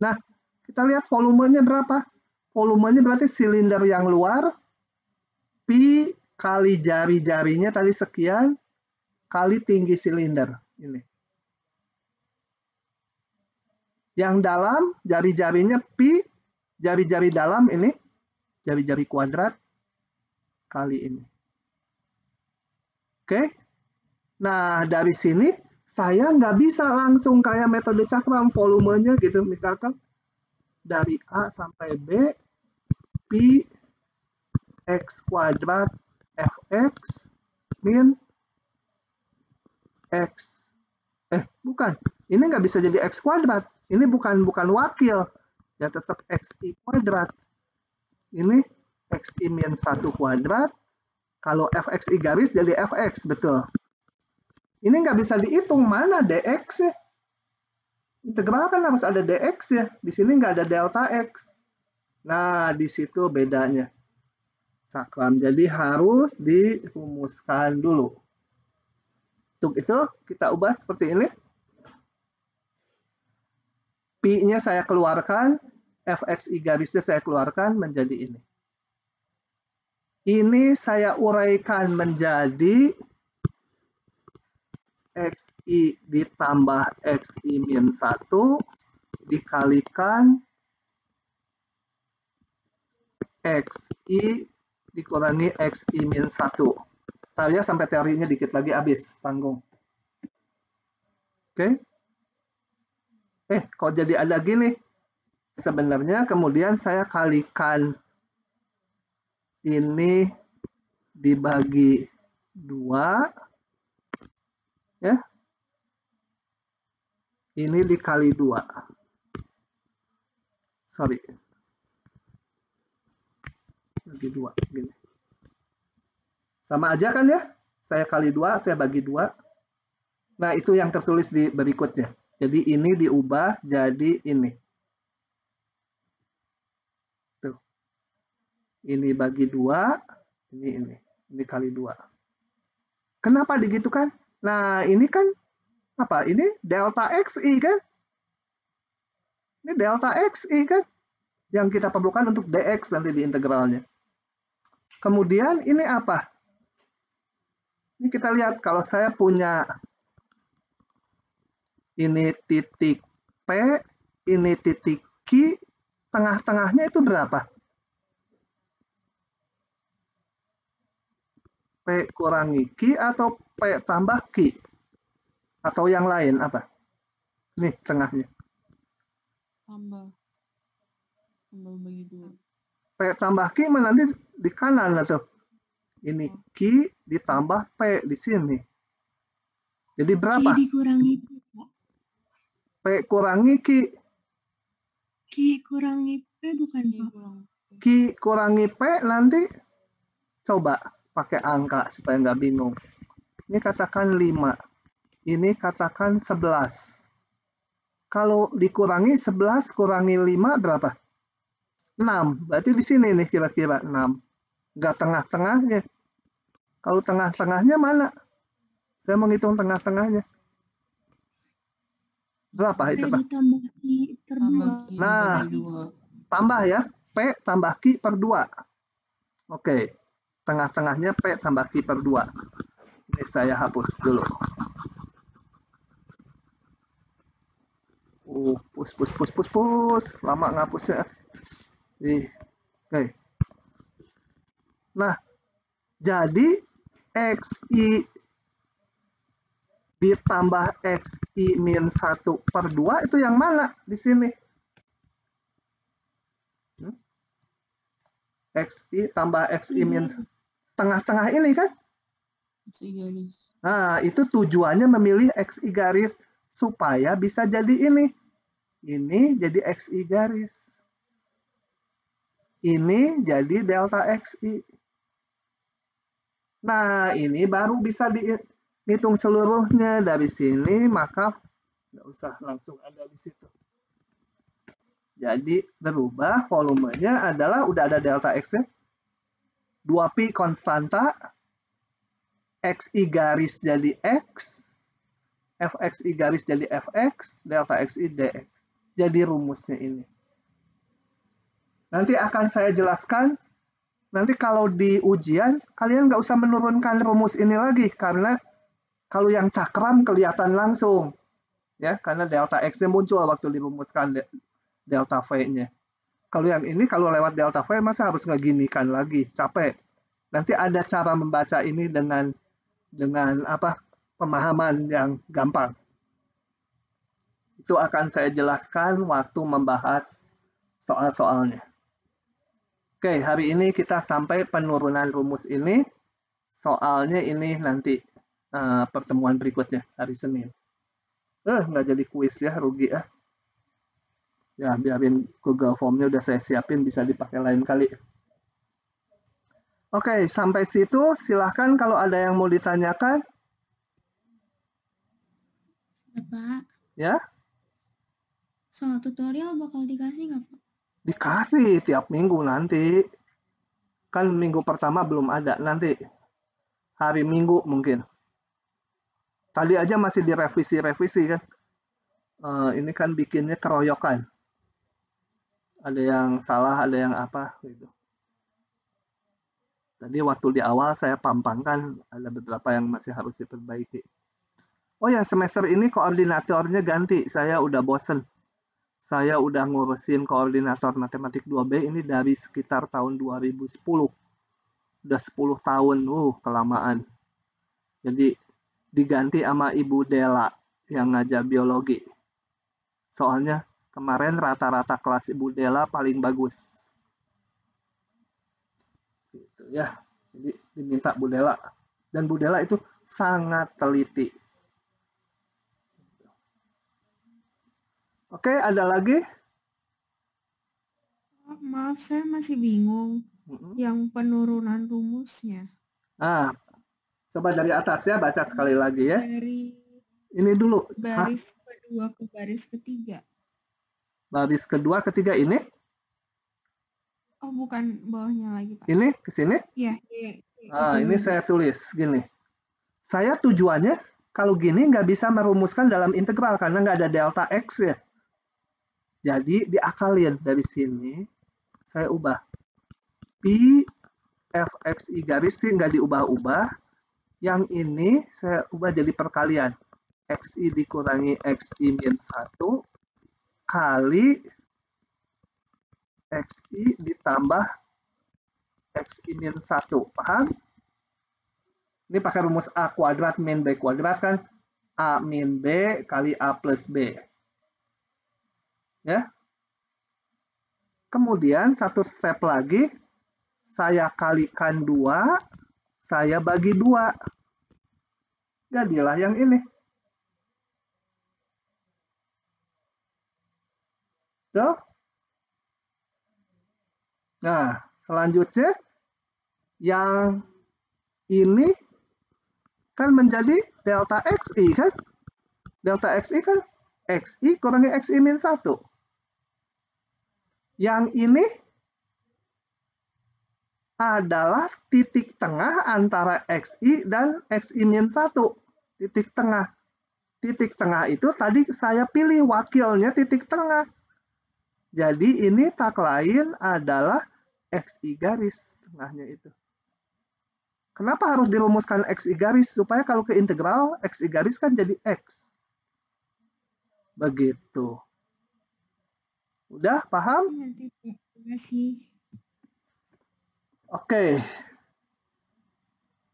Nah, kita lihat volumenya berapa. Volumenya berarti silinder yang luar. Pi kali jari-jarinya tadi sekian. Kali tinggi silinder. Ini. Yang dalam, jari-jarinya pi, jari-jari dalam ini, jari-jari kuadrat, kali ini. Oke? Nah, dari sini, saya nggak bisa langsung kayak metode cakram, volumenya gitu. Misalkan, dari A sampai B, pi, X kuadrat, Fx, min, X. Bukan. Ini nggak bisa jadi X kuadrat. Ini bukan wakil, ya tetap XI kuadrat. Ini XI-1 kuadrat. Kalau FXI garis jadi Fx, betul. Ini nggak bisa dihitung, mana dx ya? Integral kan harus ada dx ya. Di sini nggak ada delta x. Nah, di situ bedanya. Cakram, jadi harus dirumuskan dulu. Untuk itu, kita ubah seperti ini. Pi-nya saya keluarkan, FXI garisnya saya keluarkan menjadi ini. Ini saya uraikan menjadi XI ditambah XI-1 dikalikan XI dikurangi XI-1. Saya sampai teorinya dikit lagi habis, tanggung. Oke. Kok jadi ada gini? Sebenarnya kemudian saya kalikan ini dibagi 2. Ya. Ini dikali 2. Sorry. Bagi 2. Gini. Sama aja kan ya? Saya kali 2, saya bagi 2. Nah, itu yang tertulis di berikutnya. Jadi ini diubah jadi ini. Tuh. Ini bagi 2, ini kali 2. Kenapa digitukan? Nah, ini kan apa? Ini delta XI kan? Ini delta XI kan? Yang kita perlukan untuk dx nanti di integralnya. Kemudian ini apa? Ini kita lihat kalau saya punya ini titik P, ini titik Q, tengah-tengahnya itu berapa? P kurangi Q atau P tambah Q? Atau yang lain apa? Nih tengahnya. Tambah bagi 2. P tambah Q nanti di kanan lah tuh. Ini Q ditambah P di sini. Jadi berapa? Q dikurangi P, Pak. P kurangi Q. Q kurangi P bukan, Pak? Q kurangi P nanti coba pakai angka supaya nggak bingung. Ini katakan 5. Ini katakan 11. Kalau dikurangi 11 kurangi 5 berapa? 6. Berarti di sini nih kira-kira 6. Nggak tengah-tengahnya. Kalau tengah-tengahnya mana? Saya menghitung tengah-tengahnya. Berapa itu, Pak? Ditambah I per 2. Nah, tambah ya. P tambah Q per 2. Oke. Tengah-tengahnya P tambah Q per 2. Ini saya hapus dulu. Pus. Lama ngapusnya. Oke. Nah, jadi XI ditambah XI min 1 per 2 itu yang mana di sini? XI tambah XI min tengah-tengah ini kan? XI garis. Nah, itu tujuannya memilih XI garis supaya bisa jadi ini. Ini jadi XI garis. Ini jadi delta XI. Nah, ini baru bisa dihitung seluruhnya dari sini, maka nggak usah langsung ada di situ. Jadi berubah volumenya adalah udah ada delta X-nya. 2pi konstanta, XI garis jadi X, Fxi garis jadi Fx, delta Xi dx. Jadi rumusnya ini. Nanti akan saya jelaskan. Nanti kalau di ujian, kalian nggak usah menurunkan rumus ini lagi, karena kalau yang cakram kelihatan langsung. Ya, karena delta X-nya muncul waktu dirumuskan delta V-nya. Kalau yang ini, kalau lewat delta V, masa harus ngeginikan lagi, capek. Nanti ada cara membaca ini dengan apa pemahaman yang gampang. Itu akan saya jelaskan waktu membahas soal-soalnya. Oke, hari ini kita sampai penurunan rumus ini. Soalnya ini nanti pertemuan berikutnya, hari Senin. Nggak jadi kuis ya, rugi ya. Ya, biarin Google Form-nya udah saya siapin, bisa dipakai lain kali. Oke, sampai situ silahkan kalau ada yang mau ditanyakan. Pak. Ya? Soal tutorial bakal dikasih nggak, Pak? Dikasih tiap minggu nanti. Kan minggu pertama belum ada, nanti hari Minggu mungkin. Tadi aja masih direvisi-revisi kan. Ini kan bikinnya keroyokan. Ada yang salah, ada yang apa gitu. Tadi waktu di awal saya pampangkan ada beberapa yang masih harus diperbaiki. Oh ya, semester ini koordinatornya ganti. Saya udah bosen. Saya udah ngurusin koordinator matematik 2B ini dari sekitar tahun 2010. Udah 10 tahun, kelamaan. Jadi diganti sama Ibu Dela yang ngajar biologi. Soalnya kemarin rata-rata kelas Ibu Dela paling bagus. Gitu ya. Jadi diminta Bu Dela. Dan Bu Dela itu sangat teliti. Oke, ada lagi? Maaf, saya masih bingung yang penurunan rumusnya. Coba dari atas ya, baca sekali lagi ya. Dari Ini dulu. Baris kedua ke baris ketiga. Baris kedua, ketiga ini? Oh, bukan bawahnya lagi, Pak. Ini ke sini? Iya. Nah, ini saya tulis gini. Saya tujuannya kalau gini nggak bisa merumuskan dalam integral karena nggak ada delta x ya. Jadi diakalin dari sini. Saya ubah. Pi fxi garis sih nggak diubah-ubah. Yang ini saya ubah jadi perkalian. Xi dikurangi xi min 1 kali xi ditambah xi min 1. Paham? Ini pakai rumus A kuadrat min B kuadrat kan? A min B kali A plus B. Ya. Kemudian satu step lagi, saya kalikan 2, saya bagi 2. Jadilah yang ini. Tuh. Nah, selanjutnya yang ini kan menjadi delta xi kan? Delta xi kan xi kurangi xi min 1. Yang ini adalah titik tengah antara xi dan xi min 1. Titik tengah. Titik tengah itu tadi saya pilih wakilnya titik tengah. Jadi ini tak lain adalah xi garis tengahnya itu. Kenapa harus dirumuskan xi garis? Supaya kalau ke integral, xi garis kan jadi x. Begitu. Udah paham? Nanti, Pak. Terima kasih. Oke.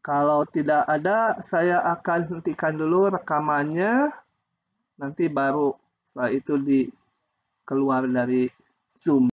Kalau tidak ada, saya akan hentikan dulu rekamannya. Nanti baru setelah itu keluar dari Zoom.